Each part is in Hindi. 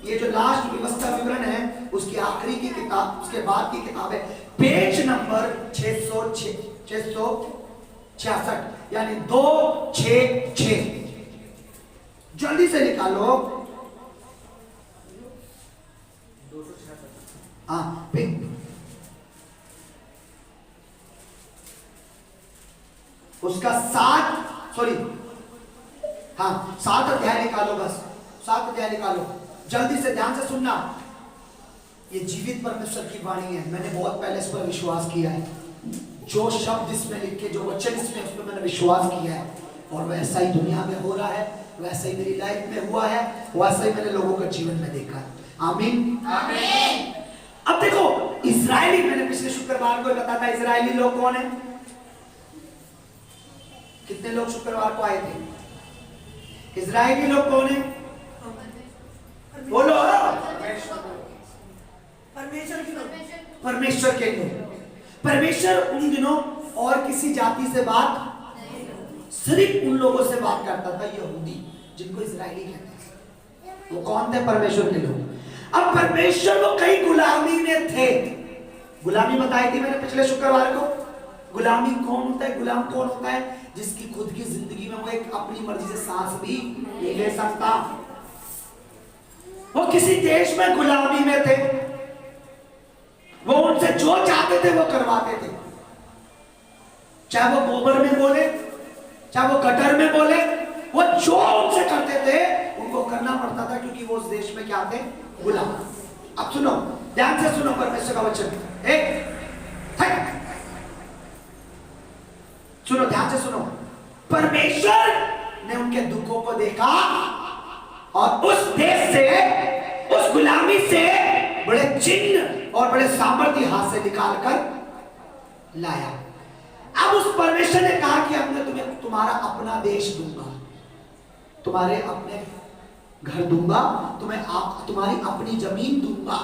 ये जो लास्ट व्यवस्था विवरण है उसकी आखिरी की किताब, उसके बाद की किताब है, पेज नंबर 666 यानी 266। जल्दी से निकालो। हाँ उसका 7 अध्याय निकालो, बस 7 अध्याय निकालो। जल्दी से ध्यान से सुनना। ये जीवित परमेश्वर की वाणी है। मैंने बहुत पहले इस पर विश्वास किया है। जो शब्द इसमें लिखे, जो वचन इसमें, उस पर मैंने विश्वास किया है और वैसा ही दुनिया में हो रहा है, वैसा ही मेरी लाइफ में हुआ है, वैसा ही मैंने लोगों के जीवन में देखा है। आमीन आमीन। अब देखो इजरायली, मैंने पिछले शुक्रवार को बताया था इजरायली लोग कौन है। कितने लोग शुक्रवार को आए थे? इजरायली लोग कौन है? बोलो। परमेश्वर के लोग। परमेश्वर उन दिनों और किसी जाति से बात, सिर्फ उन लोगों से बात करता था, यहूदी, जिनको इजरायली कहते हैं। वो कौन थे? परमेश्वर के लोग। अब परमेश्वर वो कई गुलामी में थे। गुलामी बताई थी मैंने पिछले शुक्रवार को। गुलामी कौन होता है? गुलाम कौन होता है? जिसकी खुद की जिंदगी में वो एक अपनी मर्जी से सांस भी नहीं ले सकता। वो किसी देश में गुलामी में थे। वो उनसे जो चाहते थे वो करवाते थे, चाहे वो गोबर में बोले, चाहे वो गटर में बोले, वो जो उनसे करते थे उनको करना पड़ता था, क्योंकि वो उस देश में क्या थे? गुलाम। अब सुनो, ध्यान से सुनो परमेश्वर का वचन। सुनो, ध्यान से सुनो। परमेश्वर ने उनके दुखों को देखा और उस देश से, उस गुलामी से बड़े चिन्ह और बड़े सामर्थ्य हाथ से निकाल कर लाया। अब उस परमेश्वर ने कहा कि अब मैं तुम्हें तुम्हारा अपना देश दूंगा, तुम्हारे अपने घर दूंगा, तुम्हारी अपनी जमीन दूंगा।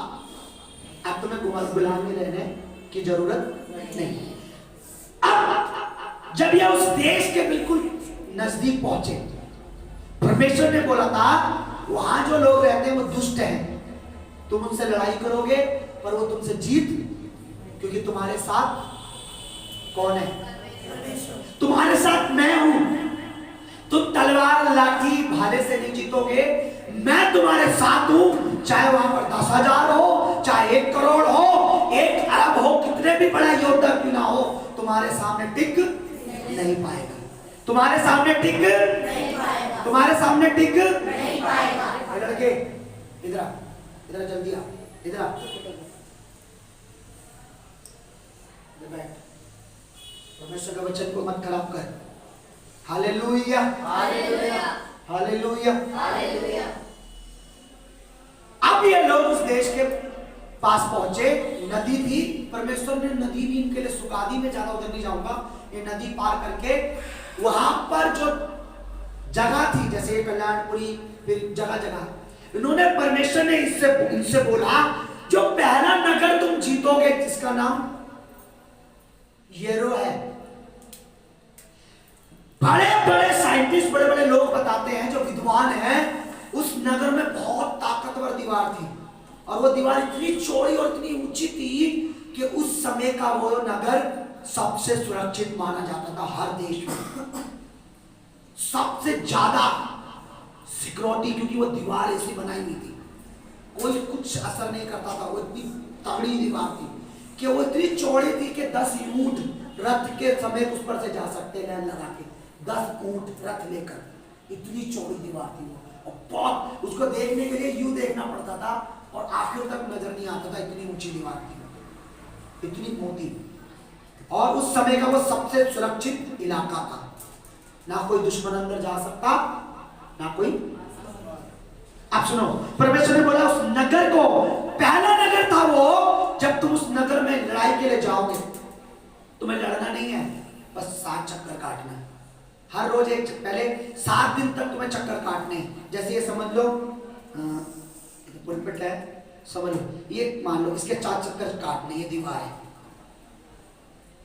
अब तुम्हें गुलाम में रहने की जरूरत नहीं। अब जब यह उस देश के बिल्कुल नजदीक पहुंचे, परमेश्वर ने बोला था वहां जो लोग रहते हैं वो दुष्ट हैं, तुम उनसे लड़ाई करोगे पर वो तुमसे जीत, क्योंकि तुम्हारे साथ कौन है? तुम्हारे साथ मैं हूं। तुम तलवार, लाठी, भाले से नहीं जीतोगे, मैं तुम्हारे साथ हूं। चाहे वहां पर 10,000 हो, चाहे 1 करोड़ हो, 1 अरब हो, कितने भी बड़ा योद्धा क्यों ना हो, तुम्हारे सामने टिक नहीं पाएगा। तुम्हारे सामने टिक नहीं पाएगा। तुम्हारे सामने टिक नहीं पाएगा। लड़के इधर जल्दी आ, इधर आ, परमेश्वर के वचन को मत खराब कर। Hallelujah hallelujah hallelujah hallelujah. अब ये लोग उस देश के पास पहुंचे, नदी थी। परमेश्वर ने नदी भी इनके लिए सुखा दी। मैं ज्यादा उधर नहीं जाऊंगा। ये नदी पार करके वहां पर जो जगह थी, जैसे कल्याणपुरी, फिर जगह जगह, इन्होंने, परमेश्वर ने इनसे बोला जो पहला नगर तुम जीतोगे, जिसका नाम येरो है। बड़े बड़े साइंटिस्ट, बड़े बड़े लोग बताते हैं, जो विद्वान हैं, उस नगर में बहुत ताकतवर दीवार थी और वो दीवार इतनी चौड़ी और इतनी ऊंची थी कि उस समय का वो नगर सबसे सुरक्षित माना जाता था। हर देश में सबसे ज्यादा सिक्योरिटी, क्योंकि वो दीवार ऐसी बनाई हुई थी, कोई कुछ असर नहीं करता था। वो इतनी तगड़ी दीवार थी कि वो इतनी चौड़ी थी कि 10 ऊंट रथ के समेत उस पर से जा सकते, लाइन लगा के 10 ऊंट रथ लेकर, इतनी चौड़ी दीवार थी वो। और बहुत, उसको देखने के लिए यूं देखना पड़ता था और आखिर तक नजर नहीं आता था, इतनी ऊंची दीवार थी, इतनी मोटी। और उस समय का वो सबसे सुरक्षित इलाका था। ना कोई दुश्मन अंदर जा सकता, ना कोई। अब सुनो, परमेश्वर ने बोला उस नगर को, पहला नगर था वो, जब तुम उस नगर में लड़ाई के लिए जाओगे, तुम्हें लड़ना नहीं है, बस 7 चक्कर काटना है। हर रोज एक, पहले 7 दिन तक तुम्हें चक्कर काटने हैं। जैसे ये समझ लो, पुलपिट है, समझ लो, ये मान लो इसके 4 चक्कर काटने, ये दीवार है,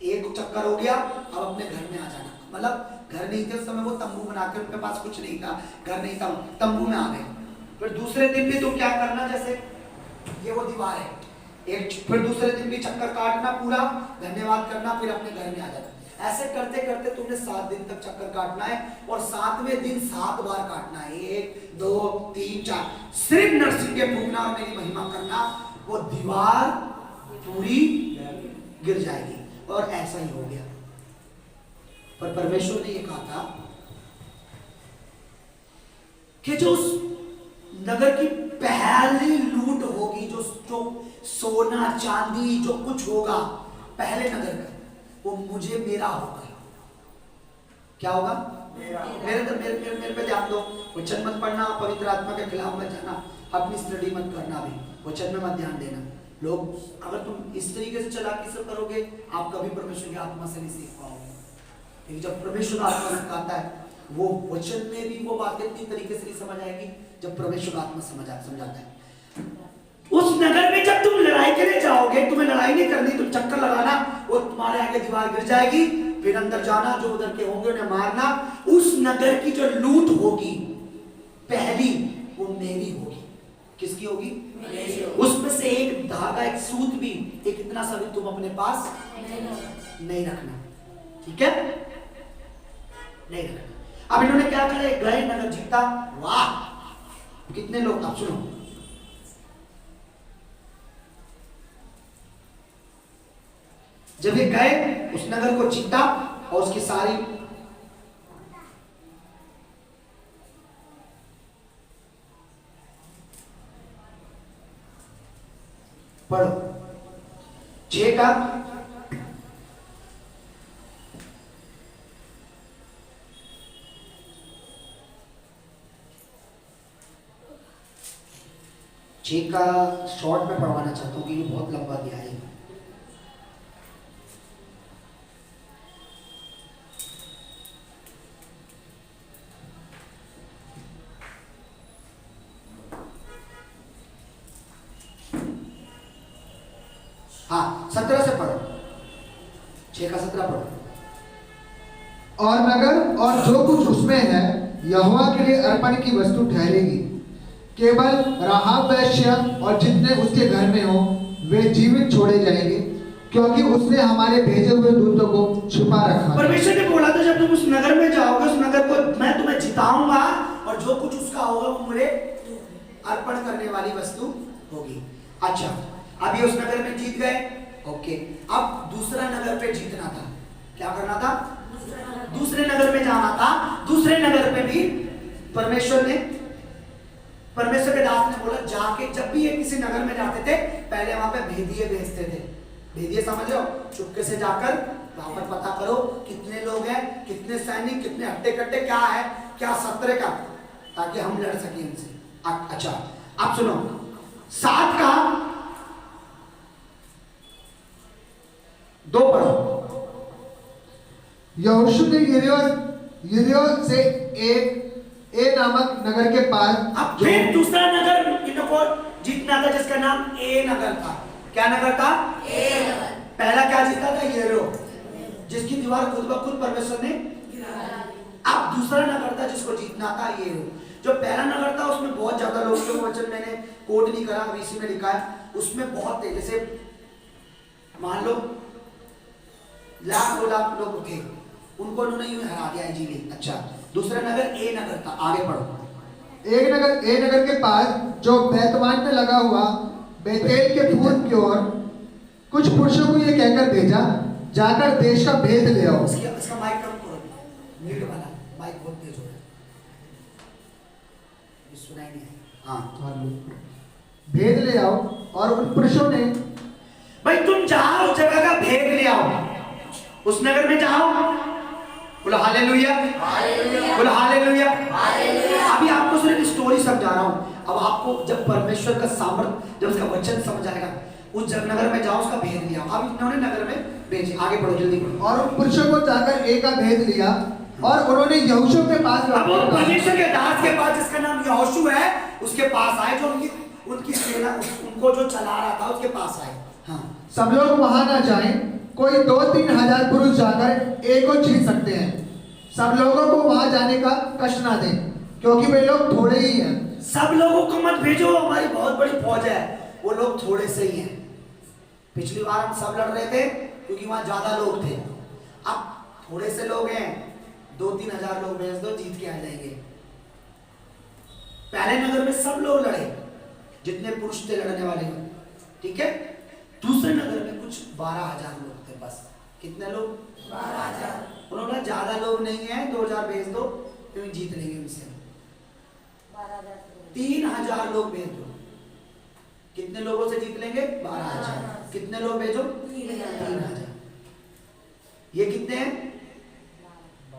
एक चक्कर हो गया, अब अपने घर में आ जाना। मतलब घर नहीं थे उस समय, वो तंबू बनाकर, उनके पास कुछ नहीं था, घर नहीं था, तंबू में आ गए। फिर दूसरे दिन भी तुम क्या करना, जैसे ये वो दीवार है, फिर दूसरे दिन भी चक्कर काटना पूरा, धन्यवाद करना, फिर अपने घर में आ जाना। ऐसे करते करते तुमने 7 दिन तक चक्कर काटना है और 7वें दिन 7 बार काटना है। 1 2 3 4 सिर्फ नरसिंह के फूकना और मेरी महिमा करना, वो दीवार पूरी गिर जाएगी। और ऐसा ही हो गया। पर परमेश्वर ने ये कहा था कि जो उस नगर की पहली लूट होगी, जो सोना चांदी जो कुछ होगा पहले नगर का, वो मुझे मेरा होगा। क्या होगा? मेरे पे ध्यान दो। वचन मत पढ़ना, पवित्र आत्मा के खिलाफ मत जाना, अपनी स्टडी मत करना, भी वचन में मत ध्यान देना। लोग अगर तुम इस तरीके से चालाकी से करोगे, आप कभी परमेश्वर की आत्मा से नहीं सीख पाओगे। लेकिन जब परमेश्वर आत्मा सिखाता है, वो वचन में भी वो बातें इतनी तरीके से नहीं समझ आएगी जब परमेश्वर आत्मा समझाता है। उस नगर में जब तुम लड़ाई के लिए जाओगे, तुम्हें लड़ाई नहीं करनी, तुम चक्कर लगाना, वो तुम्हारे आगे दीवार गिर जाएगी, फिर अंदर जाना, जो उधर के होंगे उन्हें मारना। उस नगर की जो लूट होगी पहली, वो मेरी होगी। किसकी होगी? उसमें से एक धागा, एक सूत भी, एक इतना सा भी तुम अपने पास नहीं रखना। ठीक है? नहीं रखना। अब इन्होंने क्या करा? गए, नगर जीता। वाह, कितने लोग? आप सुनो, जब ये गए, उस नगर को जीता और उसकी सारी पढ़ो 6 का शॉर्ट में पढ़वाना चाहता हूं क्योंकि बहुत लंबा दिया है। हाँ, 17 से पढ़ो, 6 का 17 पढ़ो। और नगर और जो कुछ उसमें है यहोवा के लिए अर्पण की वस्तु ठहरेगी। केवल राहाब वैश्य और जितने उसके घर में हो वे जीवित छोड़े जाएंगे, क्योंकि उसने हमारे भेजे हुए दूतों को छुपा रखा। परमेश्वर ने बोला था, जब तुम उस नगर में जाओगे, उस नगर को मैं तुम्हें जिताऊंगा और जो कुछ उसका होगा वो मुझे अर्पण करने वाली वस्तु होगी। अच्छा, अभी उस नगर में जीत गए, ओके। अब दूसरा नगर पे जीतना था। क्या करना था? दूसरे नगर में जाना था। दूसरे नगर पे भी परमेश्वर के दास ने बोला, जाके जब भी ये किसी नगर में जाते थे, पहले वहां पे भेदिए भेजते थे। भेदिए समझ रहे हो? चुपके से जाकर वहां पर पता करो कितने लोग हैं, कितने सैनिक, कितने हट्टे कट्टे, क्या है, क्या सत्र का, ताकि हम लड़ सकें इनसे। अच्छा, अब सुनो, 7 का 2 पढ़ो। यहोशू ने यरीहो से ए नामक नगर के पास, अब फिर दूसरा नगर इनको जीतना था जिसका नाम ए नगर था। क्या नगर था? ए नगर। पहला क्या जीता था? यरीहो, जिसकी दीवार खुद ब खुद परमेश्वर ने गिरा दी। अब दूसरा नगर था जिसको जीतना था यरीहो। जो पहला नगर था उसमें बहुत ज्यादा लोग थे, वचन मैंने कोट नहीं करा, अभी इसी में लिखा है। उसमें बहुत थे, जैसे मान लो लाख 2 लाख लोग थे, उनको उन्होंने यूं हरा दिया इजीली। अच्छा, दूसरा नगर ए नगर था, आगे पढ़ो। ए नगर के पास जो बैतवान में लगा हुआ बेतेल के पूर्व की ओर कुछ पुरुषों को ये कहकर भेजा, जाकर देश का भेद ले आओ। इसका माइक कम करो, म्यूट वाला माइक बहुत तेज हो रहा है, सुनाई नहीं है। हाँ, भेद ले आओ। और उन पुरुषों ने, भाई तुम जाओ, उस जगह का भेद ले आओ, उस नगर में जाओ। बोलो हालेलुया, बोलो हालेलुया। अभी आपको सिर्फ स्टोरी समझा रहा हूँ। अब आपको जब परमेश्वर का सामर्थ, जब उसका वचन समझ आएगा, उस नगर में जाओ, उसका भेद लिया। अब इन्होंने नगर में भेजे, आगे पढ़ो, जल्दी पढ़ो। और उन पुरुषों को जाकर ए का भेद लिया और उन्होंने यहोशू के पास, अब वो परमेश्वर के दास के पास जिसका नाम यहोशू है, उसके पास आए, जो उनकी सेना, उनको जो चला रहा था, उसके पास आए। हाँ, सब लोग वहां ना जाएं, कोई 2-3 हजार पुरुष जाकर ए को जीत सकते हैं। सब लोगों को वहां जाने का कष्ट ना दें, क्योंकि वे लोग थोड़े ही हैं। सब लोगों को मत भेजो, हमारी बहुत बड़ी फौज है। वो लोग थोड़े से ही हैं। पिछली बार हम सब लड़ रहे थे क्योंकि वहां ज्यादा लोग थे। अब थोड़े से लोग हैं, 2-3 हजार लोग भेज दो, जीत के आ जाएंगे। पहले नगर में सब लोग लड़े जितने पुरुष थे लड़ने वाले, ठीक है। दूसरे नगर में कुछ 12,000 लोग थे बस। कितने लोग? 12,000। उन्होंने बोला ज्यादा लोग नहीं है, 2,000 भेज दो, तुम जीत लेंगे उनसे। 3,000 लोग भेज दो। कितने लोगों से जीत लेंगे? 12,000। कितने लोग भेजो? 3,000। ये कितने हैं?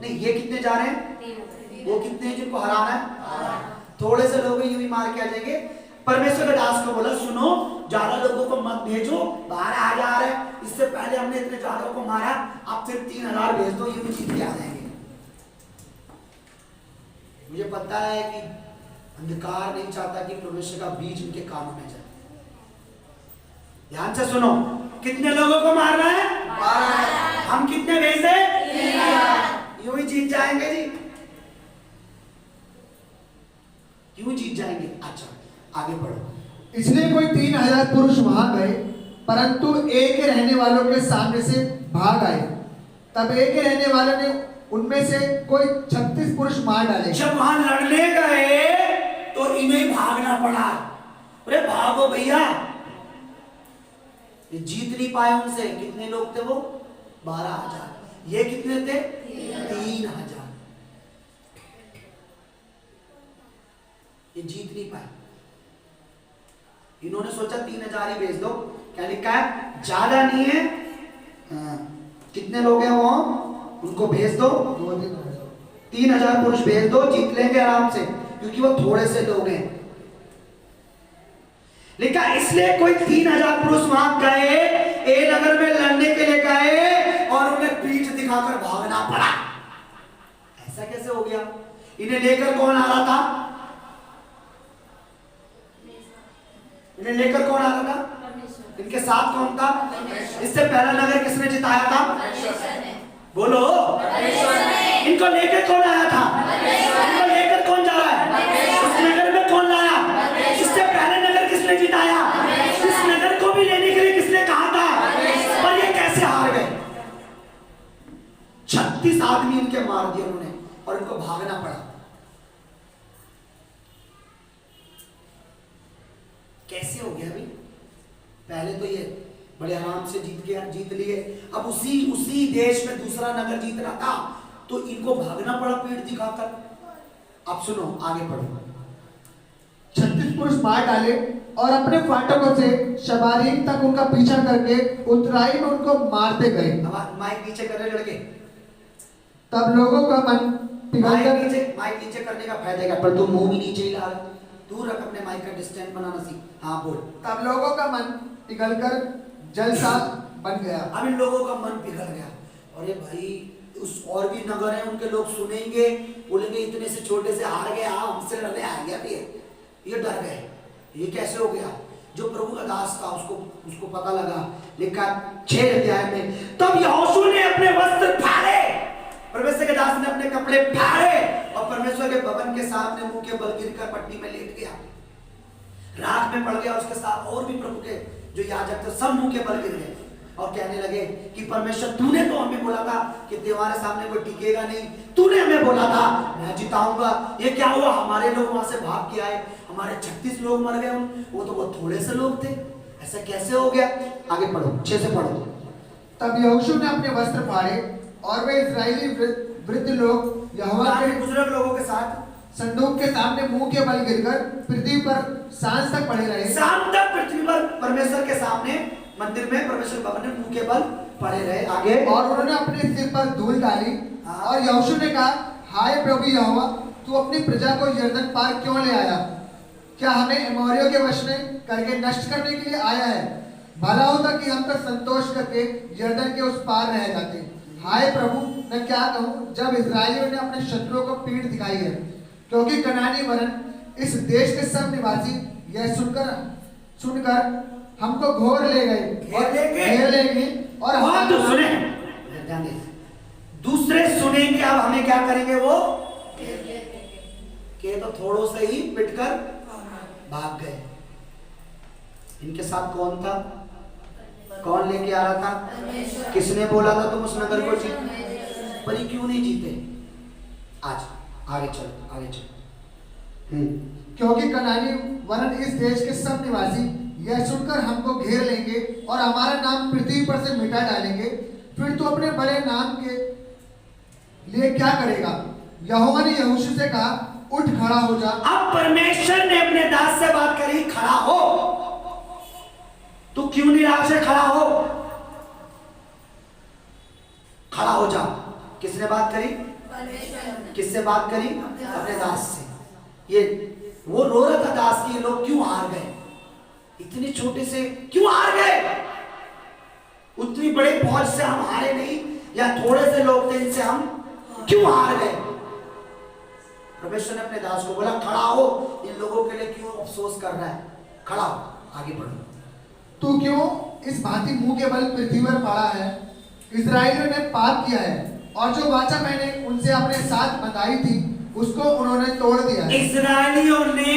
नहीं, ये कितने जा रहे हैं? वो कितने हैं जिनको हराना है? थोड़े से लोग यूं ही मार के आ जाएंगे। परमेश्वर के दास को बोला, सुनो, ज्यादा लोगों को मत भेजो, 12,000 है। इससे पहले हमने इतने ज्यादा को मारा, अब सिर्फ 3,000 भेज दो, यूं जीत के आ जाएंगे। मुझे पता है कि अंधकार नहीं चाहता कि परमेश्वर का बीज उनके कानों में जाए। ध्यान से सुनो, कितने लोगों को मारना है? 12। हम कितने भेजे? 3,000। यूं ही जीत जाएंगे जी, यूं जीत जाएंगे। अच्छा, आगे बढ़ो। इसलिए कोई 3,000 पुरुष वहां गए, परंतु एक के रहने वालों के सामने से भाग आए। तब एक के रहने वालों ने उनमें से कोई 36 पुरुष मार डाले। जब वहां लड़ने गए तो इन्हें भागना पड़ा। अरे भागो भैया, ये जीत नहीं पाए उनसे। कितने लोग थे वो? 12,000। ये कितने थे? 3,000। ये जीत नहीं पाए। इन्होंने सोचा 3,000 ही भेज दो। क्या लिखा है? ज्यादा नहीं है, कितने लोग हैं वो, उनको भेज दो। 3,000 पुरुष भेज दो, जीत लेंगे आराम से, क्योंकि वो थोड़े से लोग हैं। लिखा, इसलिए कोई 3,000 पुरुष वहां गए, ए नगर में लड़ने के लिए गए, और उन्हें पीठ दिखाकर भागना पड़ा। ऐसा कैसे हो गया? इन्हें लेकर कौन आ रहा था? इन्हें लेकर कौन आ रहा था? इनके साथ कौन था? इससे पहला नगर किसने जिताया था? बोलो। इनको लेकर कौन आया था? इनको लेकर कौन जा रहा है? उस नगर में कौन लाया? इससे पहले नगर किसने जिताया? इस नगर को भी लेने के लिए किसने कहा था? पर ये कैसे हार गए? 36 आदमी इनके मार दिए उन्होंने, और इनको भागना पड़ा। कैसे हो गया? अभी पहले तो ये बड़े आराम से जीत लिए, अब उसी देश में दूसरा नगर जीत रहा था, तो इनको भागना पड़ा पीठ दिखाकर। अब सुनो, आगे पढ़ो। 36 पुरुष मार डाले और अपने फाटकों से शबारीम तक उनका पीछा करके उतराई में उनको मारते गए। माइक नीचे कर रहे लड़के। तब लोगों का मन पिघलकर, माइक नीचे करने का फायदा क्या? पर तुम मुंह भी नीचे ही ला रहे। दूर रख, अपने माइक का डिस्टेंस बनाना सीख। हाँ बोल। तब लोगों का मन पिघलकर जलसा बन गया। अब इन लोगों का मन पिघल गया। अरे भाई, उस और भी नगर है, उनके लोग सुनेंगे, बोलेंगे इतने से छोटे से हार गया, हमसे लड़ने आ गया भी। ये डर गए, ये कैसे हो गया? जो प्रभु का दास था उसको पता लगा। लिखा 6 अध्याय में, तब यहोशू ने अपने वस्त्र फाड़े, परमेश्वर के दास ने अपने कपड़े फाड़े, और परमेश्वर के भवन के सामने मुंह के बल गिरकर पट्टी में लेट गया, राख में पड़ गया। उसके साथ और भी प्रभु के जो याजक थे सब मुंह के बल गिर गए और कहने लगे कि परमेश्वर, तूने तो हमें बोला था कि तुम्हारे सामने कोई टिकेगा नहीं, तूने हमें बोला था मैं जिताऊंगा। ये क्या हुआ? हमारे लोग वहां से भाग के आए, हमारे 36 लोग मर गए। वो तो बहुत थोड़े से लोग थे, ऐसा कैसे हो गया? आगे पढ़ो, 6 से पढ़ो। तब यहोशू ने अपने वस्त्र फाड़े और वे इस्राएली वृद्ध लोग यहोवा के बुजुर्ग लोगों के साथ संदूक के सामने मुंह के बल गिरकर पृथ्वी पर सांझ तक पड़े रहे। शाम तक पृथ्वी पर परमेश्वर के सामने मंदिर में परमेश्वर भवन में मुंह के बल पड़े रहे। आगे, और उन्होंने अपने सिर पर धूल डाली। और यहोशू ने कहा, हाय प्रभु यहोवा, तू अपनी प्रजा को यरदन पार क्यों ले आया? क्या हमें अमोरियों के वश में करके नष्ट करने के लिए आया है? भला होता कि हम तो संतोष करके यरदन के उस पार रह जाते। हाय प्रभु, मैं क्या कहूँ जब इस्राएलियों ने अपने शत्रुओं को पीठ दिखाई है, क्योंकि कनानी वरन इस देश के सब निवासी यह सुनकर हमको घोर ले गए और घेर लेंगे और तो सुने, दूसरे सुनेंगे। अब हमें क्या करेंगे? वो के तो थोड़ों से ही पिटकर भाग गए। इनके साथ कौन था? कौन लेके आ रहा था? किसने बोला था तुम उस नगर को जीत? पर ये क्यों नहीं जीते? आज आगे चलो, आगे चलो। क्योंकि कनानी वरन इस देश के सब निवासी यह सुनकर हमको घेर लेंगे और हमारा नाम पृथ्वी पर से मिटा डालेंगे, फिर तू अपने बड़े नाम के लिए क्या करेगा? यहोवा ने यहोशू से कहा, उठ खड़ा हो जा। अब परमेश्वर ने अपने दास से बात करी, खड़ा हो। तू क्यों निराश है? खड़ा हो, खड़ा हो जा। किसने बात करी? किससे बात करी? अपने दास से। ये वो रो रहा था दास की, लोग क्यों हार गए? इतने छोटे से क्यों हार गए? उतनी बड़ी फौज से हम हारे नहीं, या थोड़े से लोग थे इनसे हम क्यों हार गए? परमेश्वर ने अपने दास को बोला, खड़ा हो। इन लोगों के लिए क्यों अफसोस कर रहा है? खड़ा हो, आगे बढ़ो। तू क्यों इस भांति मुंह के बल पृथ्वी पर पड़ा है? इस्राएलियों ने पाप किया है और जो वाचा मैंने उनसे अपने साथ बंधाई थी उसको उन्होंने तोड़ दिया है। इस्राएलियों ने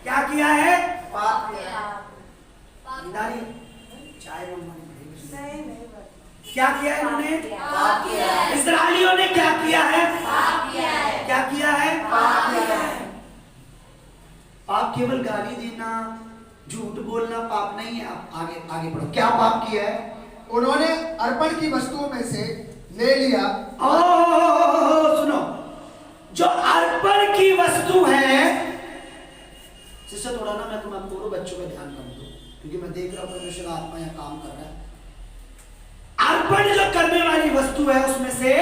क्या किया है? पाप किया। चाय बनवानी पड़ेगी। क्या किया है इन्होंने? पाप किया है। इस्राएलियों ने क्या किया है? पाप किया है। क्या किया है? पाप किया है। पाप केवल गाली देना, झूठ बोलना पाप नहीं है। आप आगे आगे बढ़ो। क्या पाप किया है? उन्होंने अर्पण की वस्तुओं में से ले लिया। सुनो, जो अर्पण की वस्तु है, सिस्टर थोड़ा ना मैं तुम्हें दोनों बच्चों पे ध्यान कर दूं, क्योंकि मैं देख रहा हूं परमेश्वर आत्मा यहाँ काम कर रहा है। अर्पण जो करने वाली वस्तु है उसमें से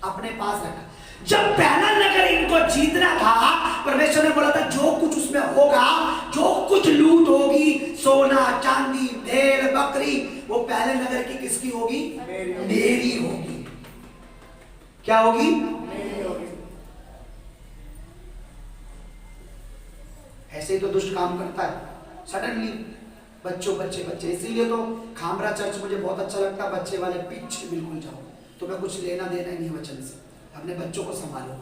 अपने पास रखा। जब पहला नगर इनको जीतना था, परमेश्वर ने बोला था जो कुछ उसमें होगा, जो कुछ लूट होगी, सोना चांदी भेड़ बकरी, वो पहले नगर की किसकी होगी? मेरी होगी। क्या होगी? मेरी होगी। ऐसे ही तो दुष्ट काम करता है सडनली। बच्चे बच्चे, इसीलिए तो खामरा चर्च मुझे बहुत अच्छा लगता है। बच्चे वाले पीछे बिल्कुल जाओ, तुम्हें कुछ लेना देना ही नहीं वचन से। अपने बच्चों को संभालो।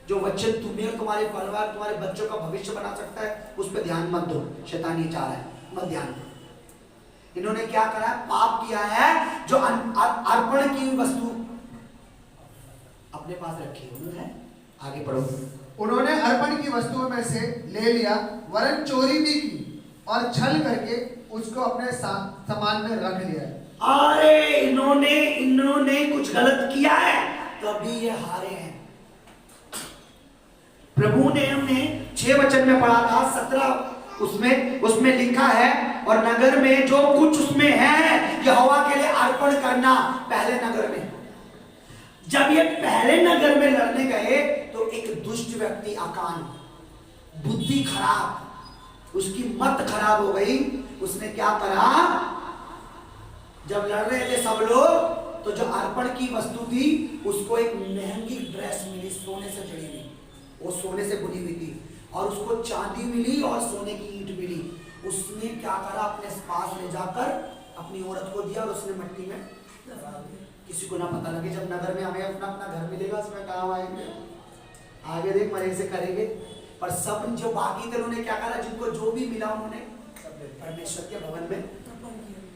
जो वचन तुम्हें और तुम्हारे परिवार, तुम्हारे बच्चों का भविष्य बना सकता है, उस पर ध्यान मत दो। शैतान ये चाह रहा है, मत ध्यान दो। इन्होंने क्या करा? पाप किया है। जो अर्पण की वस्तु अपने पास रखी उन्होंने। आगे पढ़ो। उन्होंने अर्पण की वस्तुओं में से ले लिया, वरन चोरी भी की और छल करके उसको अपने सामान में रख लिया। अरे इन्होंने कुछ गलत किया है, तभी ये हारे हैं। प्रभु ने हमने 6 वचन में पढ़ा था, 17 उसमें लिखा है, और नगर में जो कुछ उसमें है यहोवा के लिए अर्पण करना। पहले नगर में जब ये पहले नगर में लड़ने गए तो एक दुष्ट व्यक्ति, अकान, बुद्धि खराब, उसकी मत खराब हो गई। उसने क्या करा? जब लड़ रहे थे सब लोग, तो जो अर्पण की वस्तु थी उसको एक महंगी ड्रेस मिली, सोने से जड़ी हुई, वो सोने से बुनी हुई थी, और उसको चांदी मिली और सोने की ईंट मिली। उसने क्या करा? अपने पास ले जाकर अपनी औरत को दिया और उसने मिट्टी में किसी को ना पता लगे। जब नगर में हमें अपना अपना घर मिलेगा, उसमें काम आएंगे, आगे देख मरे से करेंगे। पर सब जो बाकी थे उन्होंने क्या करा? जिनको जो भी मिला उन्होंने परमेश्वर के भवन में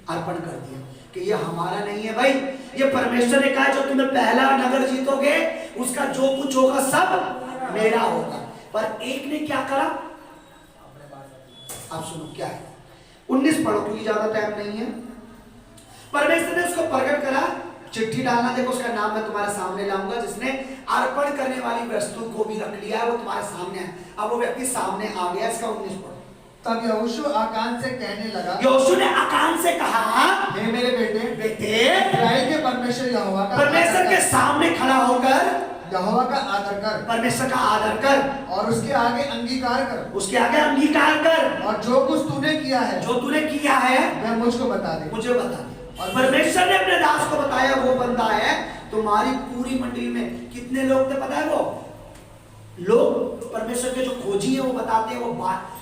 अर्पण कर दिया कि ये हमारा नहीं है भाई, ये परमेश्वर ने कहा जो तुम्हें पहला नगर जीतोगे उसका जो कुछ होगा सब मेरा होगा। पर एक ने क्या करा? आप सुनो क्या है, 19 पढ़ो क्योंकि ज्यादा टाइम नहीं है। परमेश्वर ने उसको प्रकट करा, चिट्ठी डालना, देखो उसका नाम मैं तुम्हारे सामने लाऊंगा, जिसने अर्पण करने वाली वस्तु को भी रख लिया है, वो तुम्हारे सामने है। अब वो व्यक्ति सामने आ गया। इसका 19 पढ़ो। तब यहोशू आकान से कहने लगा, यहोशू ने आकान से कहा, हे मेरे बेटे, इस्राएल के परमेश्वर यहोवा का परमेश्वर के सामने खड़ा होकर यहोवा का आदर कर, परमेश्वर का आदर कर, और उसके आगे अंगीकार कर, उसके आगे अंगीकार कर, और जो कुछ तूने किया है, जो तूने किया है वह मुझको बता दे, मुझे बता दे। और परमेश्वर ने अपने दास को बताया, वो बंदा है तुम्हारी पूरी मंडली में कितने लोग थे पता है? वो लोग परमेश्वर के जो खोजी है वो बताते हैं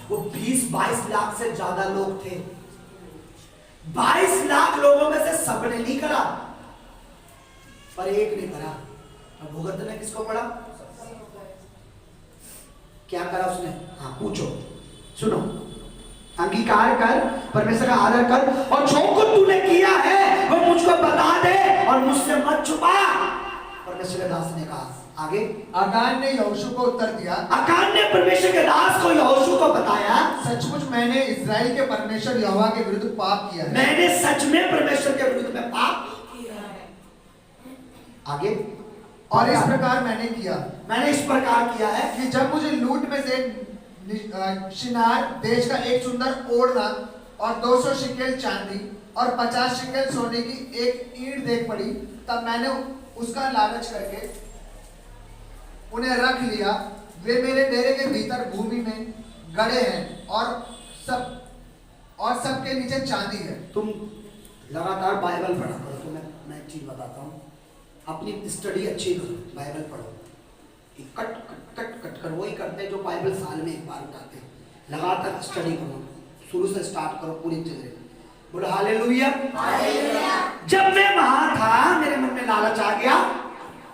वो 20-22 लाख से ज्यादा लोग थे। 22 लाख लोगों में से सबने नहीं करा, पर एक ने करा। अब भुगतना किसको पड़ा? क्या करा उसने? हाँ पूछो, सुनो, अंगीकार कर, परमेश्वर का आदर कर, और जो कुछ तूने किया है वो मुझको बता दे और मुझसे मत छुपा। परमेश्वर के दास ने कहा। आगे, आकान ने यहोशू को उत्तर दिया, आकान ने परमेश्वर के दास को यहोशू को बताया, सचमुच मैंने इस्राएल के परमेश्वर यहोवा के विरुद्ध पाप किया है। मैंने सच में परमेश्वर के विरुद्ध में पाप किया है। आगे, और इस प्रकार मैंने इस प्रकार किया है कि जब मुझे लूट में से शिनार देश का एक सुंदर ओढ़ना और 200 शिकेल चांदी और 50 शिकेल सोने की एक ईंट देख पड़ी, तब मैंने उसका लालच करके उन्हें रख लिया। वे मेरे डेरे के भीतर भूमि में गड़े हैं और सबके नीचे चांदी है। तुम लगातार बाइबल पढ़ा करो। तो मैं एक चीज बताता हूँ, अपनी स्टडी अच्छी करो, बाइबल पढ़ो। कट कट कट कट कर वही करते हैं जो बाइबल साल में एक बार उठाते हैं। लगातार स्टडी करो, शुरू से स्टार्ट करो पूरी चीजें। बोलो हालेलुया। जब मैं वहां था, मेरे मन में लालच आ गया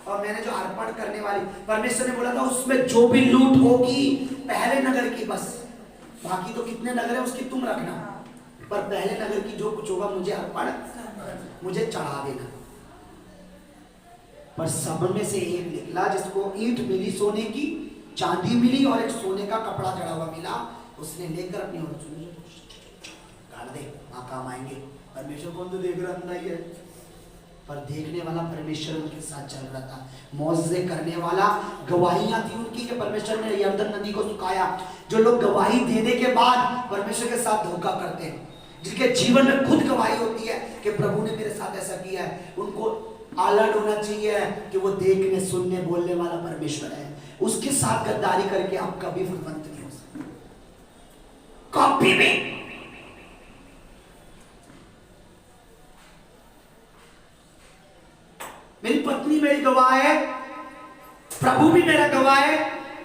और मैंने जो अर्पण करने वाली, परमेश्वर ने बोला था उसमें जो भी लूट होगी पहले नगर की, बस बाकी तो कितने नगर है उसकी तुम रखना, पर पहले नगर की जो कुछ होगा मुझे अर्पण, मुझे चढ़ा देना। पर सब में से एक निकला जिसको ईंट मिली सोने की, चांदी मिली और एक सोने का कपड़ा चढ़ा हुआ मिला। उसने लेकर अपनी ओर गाड़ दे, वहां काम आएंगे। परमेश्वर कौन तो देख रहा नहीं है, पर देखने वाला परमेश्वर उनके साथ चल रहा था। मौजज़े करने वाला, गवाहियां थी उनकी कि परमेश्वर ने यरदन नदी को सुखाया। जो लोग गवाही देने के बाद परमेश्वर के साथ धोखा करते हैं, जिनके जीवन में खुद गवाही होती है कि प्रभु ने मेरे साथ ऐसा किया है, उनको अलर्ट होना चाहिए कि वो देखने, सुनने, बोलने वाला परमेश्वर है। उसके साथ गद्दारी करके आप कभी फलवंत नहीं हो सकते, कभी भी। मेरी पत्नी मेरी गवाह है, प्रभु भी मेरा गवाह है।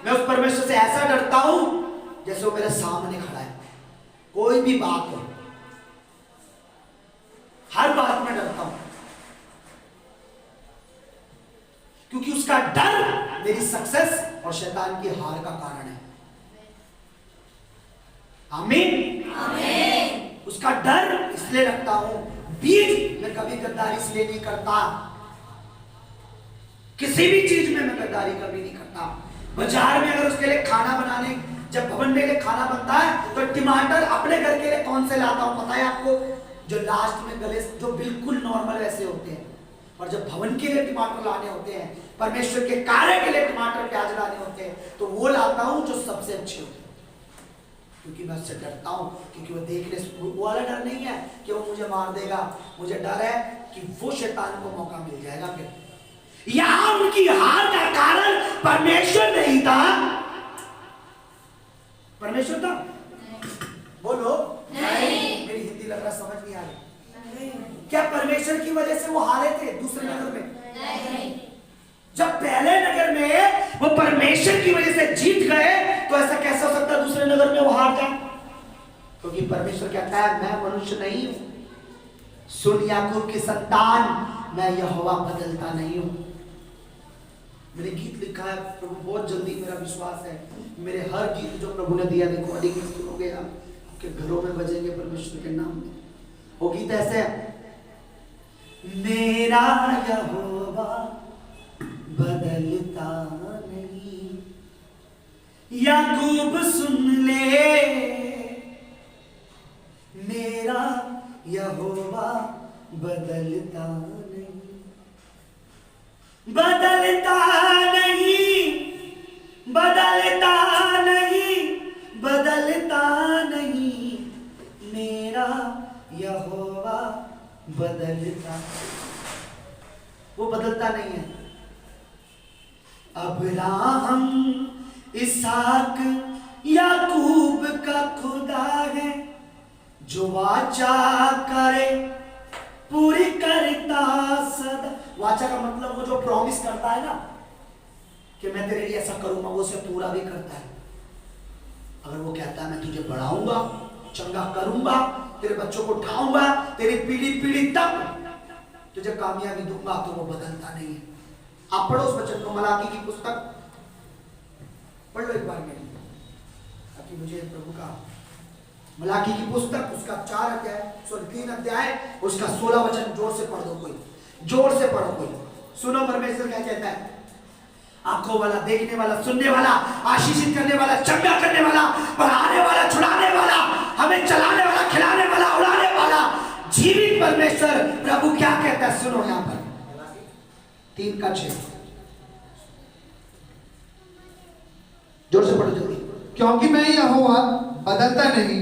मैं उस परमेश्वर से ऐसा डरता हूं जैसे वो मेरे सामने खड़ा है। कोई भी बात हो, हर बात में डरता हूं, क्योंकि उसका डर मेरी सक्सेस और शैतान की हार का कारण है। आमीन, आमीन। उसका डर इसलिए रखता हूं। बीज मैं कभी गद्दारी इसलिए नहीं करता, किसी भी चीज में मैं गद्दारी कभी नहीं करता। बाजार में अगर उसके लिए खाना बनाने, जब भवन में लिए खाना बनता है तो टमाटर अपने घर के लिए कौन से लाता हूं पता है आपको? जो लास्ट में गले, जो बिल्कुल नॉर्मल वैसे होते हैं। और जब भवन के लिए टमाटर लाने होते हैं, परमेश्वर के कार्य के लिए टमाटर प्याज लाने होते हैं, तो वो लाता हूं जो सबसे अच्छे होते हैं, क्योंकि मैं उससे डरता हूं। क्योंकि वो देखने से, वो वाला डर नहीं है कि वो मुझे मार देगा, मुझे डर है कि वो शैतान को मौका मिल जाएगा। फिर यहां उनकी हार का कारण परमेश्वर नहीं था। परमेश्वर था? बोलो नहीं। मेरी हिंदी लग रहा समझ नहीं आ रही। क्या परमेश्वर की वजह से वो हारे थे दूसरे नगर में? नहीं। जब पहले नगर में वो परमेश्वर की वजह से जीत गए, तो ऐसा कैसे हो सकता है दूसरे नगर में वो हार जाए? क्योंकि परमेश्वर कहता है मैं मनुष्य नहीं हूं, सुन याकूब की संतान, मैं यहोवा बदलता नहीं हूं। मैंने गीत लिखा है, प्रभु बहुत जल्दी, मेरा विश्वास है मेरे हर गीत जो प्रभु ने दिया, देखो अधिक सुनोगे आप, आपके घरों में बजेंगे परमेश्वर के नाम में। वो गीत ऐसे है, मेरा यहोवा बदलता नहीं, याकूब सुन ले, मेरा यहोवा बदलता नहीं, बदलता नहीं, बदलता नहीं, बदलता नहीं, मेरा यहोवा बदलता, वो बदलता नहीं है। अब्राहम, इसहाक, याकूब का खुदा है, जो वाचा करे पूरी करता सदा। वाचा का मतलब वो जो प्रॉमिस करता है ना कि मैं तेरे लिए ऐसा करूंगा, वो उसे पूरा भी करता है। अगर वो कहता है मैं तुझे बढ़ाऊंगा, चंगा करूंगा, तेरे बच्चों को उठाऊंगा, तेरी पीढ़ी पीढ़ी तक तुझे कामयाबी दूंगा, तो वो बदलता नहीं है। आप पढ़ो उस वचन को, मलाकी की पुस्तक पढ़ लो एक बार में। मुझे प्रभु का मलाकी की पुस्तक उसका 4 अध्याय 3 अध्याय उसका 16 वचन जोर से पढ़ दो कोई, जोर से पढ़ो कोई। सुनो परमेश्वर क्या कहता है। आंखों वाला, देखने वाला, सुनने वाला, आशीषित करने वाला, चंगा करने वाला, बढ़ाने वाला, छुड़ाने वाला, हमें चलाने वाला, खिलाने वाला, उड़ाने वाला जीवित परमेश्वर प्रभु क्या कहता है। सुनो यहां पर 3:6 जोर से पढ़ो जल्दी। क्योंकि मैं यहोवा बदलता नहीं,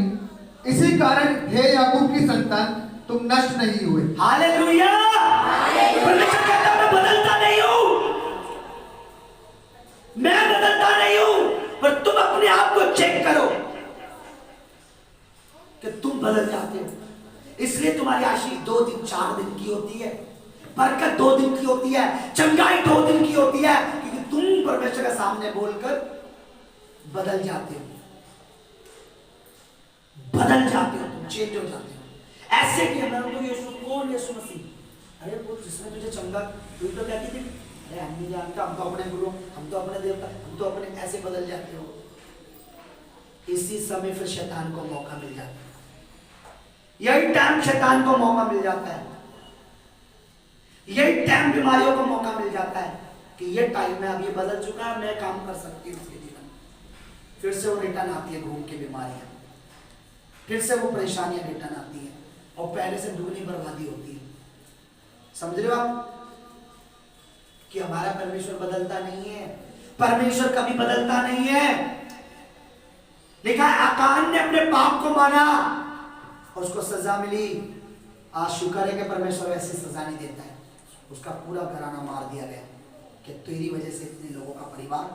इसी कारण हे याकूब की संतान तुम नष्ट नहीं हुए। हालेलुया। परमेश्वर कहता है मैं बदलता नहीं हूं, मैं बदलता नहीं हूं, पर तुम अपने आप को चेक करो कि तुम बदल जाते हो। इसलिए तुम्हारी आशीष 2 दिन 4 दिन की होती है, बरकत 2 दिन की होती है, चंगाई 2 दिन की होती है, क्योंकि तुम परमेश्वर के सामने बोलकर बदल जाते हो, बदल जाते हो, तुम चेंज हो जाते हो। ऐसे कि मैं तो यीशु कौन, यीशु मसीह, अरे वो जिसने तुझे चंगा, तू तो कहती थी अरे हम नहीं जानते, हम तो अपने गुरु, हम तो अपने देवता, हम तो अपने, ऐसे बदल जाते हो। इसी समय फिर शैतान को मौका मिल जाता है, यही टाइम शैतान को मौका मिल जाता है, यही टाइम बीमारियों को मौका मिल जाता है कि ये टाइम है, अब ये बदल चुका है, मैं काम कर सकती हूँ उसके जीवन। फिर से वो रिटर्न आती है घूम के बीमारियां, फिर से वो परेशानियां रिटर्न आती है और पहले से दुगनी बर्बादी होती है। समझ रहे हो आप कि हमारा परमेश्वर बदलता नहीं है, परमेश्वर कभी बदलता नहीं है। लिखा है आकान ने अपने पाप को माना और उसको सजा मिली। आज शुक्र है कि परमेश्वर ऐसी सजा नहीं देता है, उसका पूरा घराना मार दिया गया कि तेरी वजह से इतने लोगों का परिवार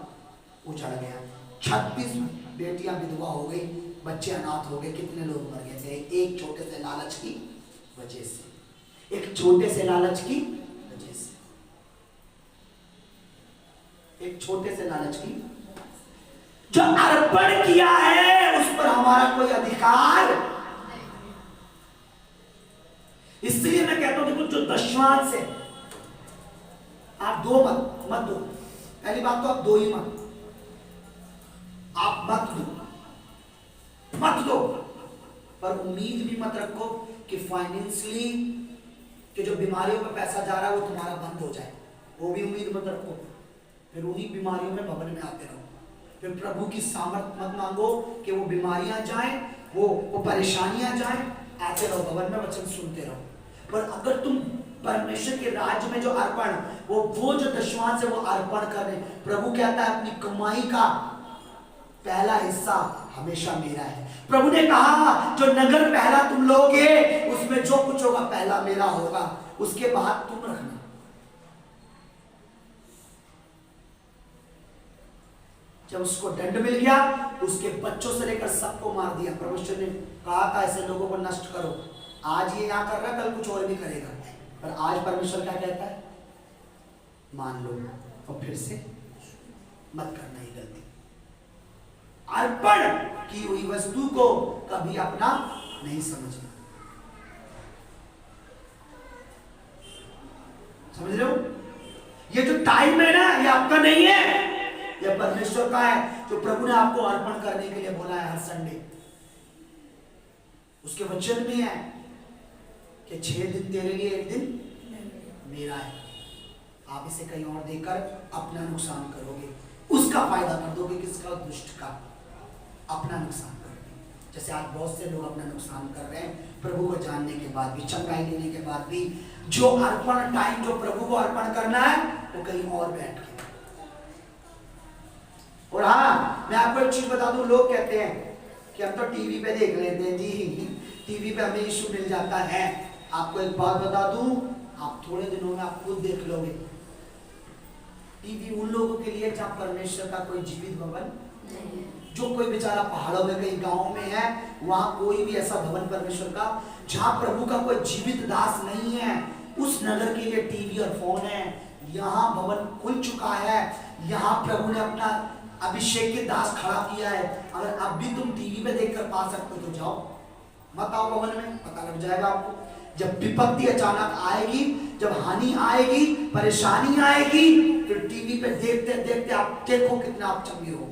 उजड़ गया। 36 बेटियां विधवा हो गई, बच्चे अनाथ हो गए, कितने लोग मर गए थे एक छोटे से लालच की वजह से, एक छोटे से लालच की वजह से, एक छोटे से लालच की। जो अर्पण किया है उस पर हमारा कोई अधिकार। इसलिए मैं कहता हूं देखो जो दशवांश है आप दो मत दो। पहली बात तो आप दो ही मत, आप मत दो, पर उम्मीद भी मत रखो कि फाइनेंशियली कि जो बीमारियों पे पैसा जा रहा है वो तुम्हारा बंद हो जाए, वो भी उम्मीद मत रखो। फिर उन्हीं बीमारियों में भवन में आते रहो। फिर प्रभु की सामर्थ मत मांगो कि वो बीमारियां जाएं, वो परेशानियां जाएं, आते रहो भवन में, वचन सुनते रहो। पर अगर तुम परमेश्वर के राज्य में जो अर्पण, वो जो दशवांश है वो अर्पण कर रहे, प्रभु कहता है अपनी कमाई का पहला हिस्सा हमेशा मेरा है। प्रभु ने कहा जो नगर पहला तुम लोगे उसमें जो कुछ होगा पहला मेरा होगा, उसके बाद तुम रखना। जब उसको दंड मिल गया उसके बच्चों से लेकर सबको मार दिया। परमेश्वर ने कहा था ऐसे लोगों को नष्ट करो। आज ये यहां कर रहा है, कल कुछ और भी करेगा, पर आज परमेश्वर क्या कहता है, मान लो और फिर से मत करना ये गलती। अर्पण की हुई वस्तु को कभी अपना नहीं समझना। समझ रहे हो? ये जो टाइम है ना ये आपका नहीं है, ये परमेश्वर का है, जो प्रभु ने आपको अर्पण करने के लिए बोला है हर संडे। उसके वचन में है कि 6 दिन तेरे लिए 1 दिन मेरा है। आप इसे कहीं और देकर अपना नुकसान करोगे, उसका फायदा कर दोगे, किसका? दुष्ट का। अपना नुकसान करोगे। जैसे आज बहुत से लोग अपना नुकसान कर रहे हैं प्रभु को जानने के बाद भी, चंगाई देने के बाद भी। जो अर्पण टाइम जो प्रभु को अर्पण करना है वो कहीं और बैठ के। और हाँ मैं आपको एक चीज बता दूं, लोग कहते हैं कि हम तो टीवी पे देख लेते हैं जी, टीवी पे हमें यीशु मिल जाता है। आपको एक बात बता दूं, आप थोड़े दिनों में आप खुद देख लोगे टीवी उन लोगों के लिए जहां परमेश्वर का कोई जीवित भवन नहीं है। जो कोई बेचारा पहाड़ों में कहीं गांव में है, वहां कोई भी ऐसा भवन परमेश्वर का जहां प्रभु का कोई जीवित दास नहीं है, उस नगर के लिए टीवी और फोन है। यहाँ भवन खुल चुका है, यहाँ प्रभु ने अपना अभिषेक के दास खड़ा किया है। अगर अब भी तुम टीवी पे देखकर पा सकते हो तो जाओ, मत आओ भवन में, पता लग जाएगा आपको। जब विपत्ति अचानक आएगी, जब हानि आएगी, परेशानी आएगी, फिर टीवी पे देखते देखते आप देखो कितना आप चंगे हो।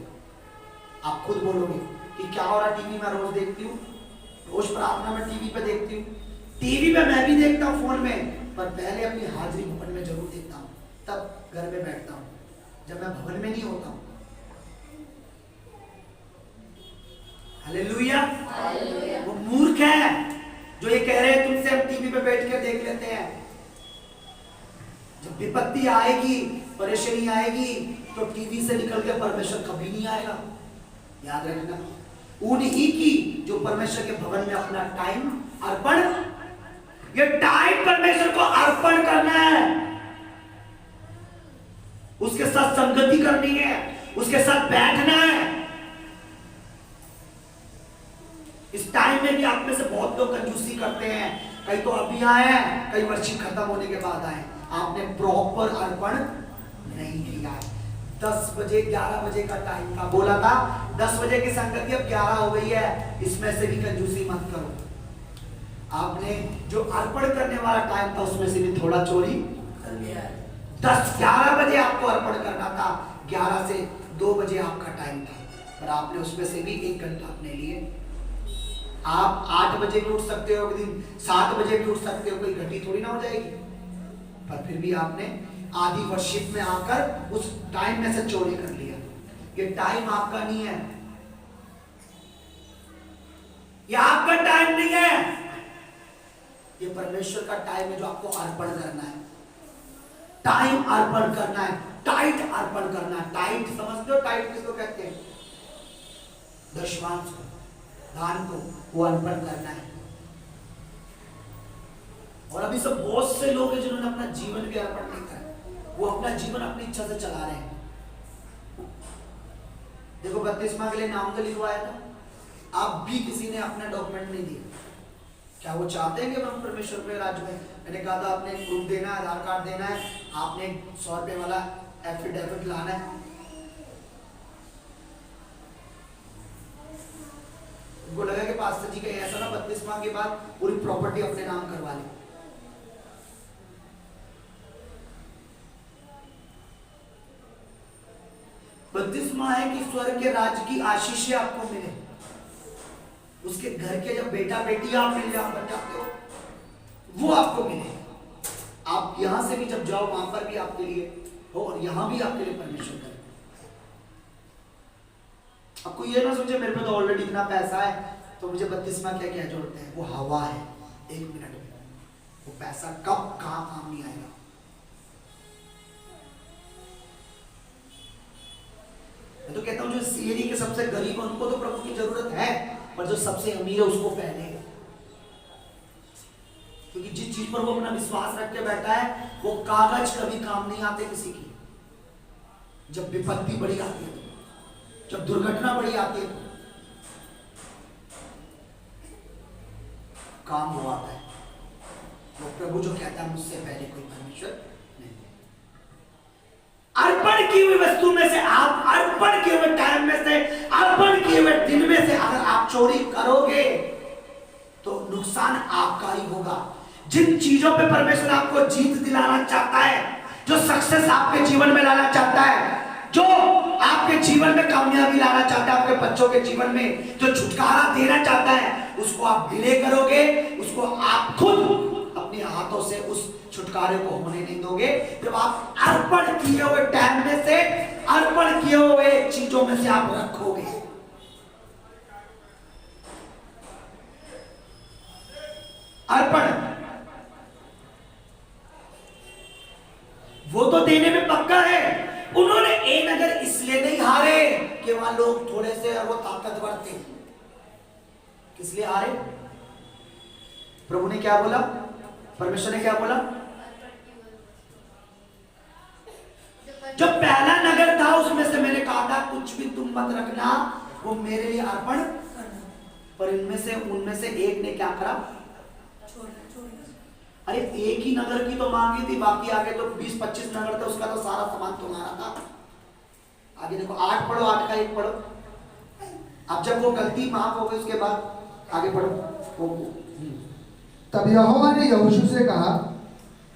आप खुद बोलोगे कि क्या हो रहा टीवी में रोज देखती हूँ, रोज प्रार्थना में टीवी पे देखती हूँ, टीवी पे मैं भी देखता हूँ फोन में, पर पहले अपनी हाजिरी भवन में जरूर देखता हूँ, तब घर में बैठता हूँ, जब मैं भवन में नहीं होता हूँ। हालेलुया। वो मूर्ख है जो ये कह रहे हैं तुमसे हम टीवी पे बैठ कर देख लेते हैं। जब विपत्ति आएगी, परेशानी आएगी, तो टीवी से निकल के परमेश्वर कभी नहीं आएगा। याद रखना, उन्हीं की जो परमेश्वर के भवन में अपना टाइम अर्पण, ये टाइम परमेश्वर को अर्पण करना है, उसके साथ संगति करनी है, उसके साथ बैठना है। इस टाइम में भी आप में से बहुत लोग कंजूसी करते हैं, कई तो अभी आए हैं, कई वर्षिप खत्म होने के बाद आए। आपने प्रॉपर अर्पण नहीं किया है। 10 बजे 11 बजे का टाइम था, बोला था 10 बजे की संगति, अब 11 हो गई है, इसमें से भी कंजूसी मत करो। आपने जो अर्पण करने वाला टाइम था उसमें से भी थोड़ा चोरी कर लिया है। 10-11 बजे आपको अर्पण करना था, 11 से 2 बजे आपका टाइम था, पर आपने उसमें से भी 1 घंटा अपने लिए। आप 8 बजे भी उठ सकते हो, दिन 7 बजे भी उठ सकते हो, कोई घटी थोड़ी ना हो जाएगी, पर फिर भी आपने आधी वर्षिप में आकर उस टाइम में से चोरी कर लिया। ये टाइम आपका नहीं है, ये आपका टाइम नहीं है, ये परमेश्वर का टाइम है जो आपको अर्पण करना है। टाइम अर्पण करना है, टाइट अर्पण करना है। टाइट समझते हो? टाइट किसको कहते हैं? दशमांश को, दान को, वो अर्पण करना है। और अभी सब बहुत से लोग हैं जिन्होंने अपना जीवन भी अर्पण नहीं करा, वो अपना जीवन अपनी इच्छा से चला रहे हैं। देखो 32वां के लिए नाम तो लिखवाया था, अब भी किसी ने अपना डॉक्यूमेंट नहीं दिया। क्या वो चाहते हैं कि हम परमेश्वर के राज्य में? मैंने कहा था आपने प्रूफ देना है, आधार कार्ड देना है, आपने 100 रुपए वाला एफिडेविट लाना है। उनको लगा कि पास्टर जी का ऐसा ना 32वां के बाद पूरी प्रॉपर्टी अपने नाम करवा ले। बत्तीसवां है कि स्वर्ग के राज्य की आशीषें आपको मिले, उसके घर के जब बेटा बेटी आप मिल बन जाते हो, वो आपको मिले। आप यहां से भी जब जाओ वहां पर भी आपके लिए हो, और यहां भी आपके लिए परमेश्वर करे। आपको ये ना सोचे मेरे पे तो ऑलरेडी इतना पैसा है तो मुझे 32वां क्या क्या जोड़ते हैं। वो हवा है, 1 मिनट में वो पैसा कब कहां काम नहीं आएगा। मैं तो कहता हूं जो सीढ़ी के सबसे गरीब है उनको तो प्रभु की जरूरत है, पर जो सबसे अमीर है उसको पहले, क्योंकि जिस चीज पर वो अपना विश्वास रख के बैठा है वो कागज कभी काम नहीं आते किसी की। जब विपत्ति बड़ी आती है, जब दुर्घटना बड़ी आती है तो काम वो आता है। वो प्रभु जो कहता है मुझसे पहले कोई परमेश्वर नहीं। अर्पण की हुई वस्तु में से, आप अर्पण किए हुए टाइम में से, अर्पण किए हुए दिन में से अगर आप चोरी करोगे तो नुकसान आपका ही होगा। जिन चीजों पे परमेश्वर आपको जीत दिलाना चाहता है, जो सक्सेस आपके जीवन में लाना चाहता है, जो आपके जीवन में कामयाबी लाना चाहता है, आपके बच्चों के जीवन में जो छुटकारा देना चाहता है, उसको आप डिले करोगे, उसको आप खुद अपने हाथों से उस छुटकारे को होने नहीं दोगे। जब आप अर्पण किए हुए टाइम में से, अर्पण किए हुए चीजों में से आप रखोगे। अर्पण वो तो देने में पक्का है। उन्होंने ए नगर इसलिए नहीं हारे कि वहां लोग थोड़े से और वो ताकतवर थे। किस लिए हारे? प्रभु ने क्या बोला? परमेश्वर ने क्या बोला? जो पहला नगर था उसमें से मैंने कहा था कुछ भी तुम मत रखना, वो मेरे लिए अर्पण करना। पर इनमें से उनमें से एक ने क्या करा? अरे एक ही नगर की तो मांगी थी, बाकी आगे तो 20-25 नगर थे, उसका तो सारा सामान तुम्हारा था। आगे देखो 8 पढ़ो, 8 का 1 पढ़ो। अब जब वो गलती माफ हो गई उसके बाद आगे पढ़ो। तब यहोवा ने यहोशू से कहा,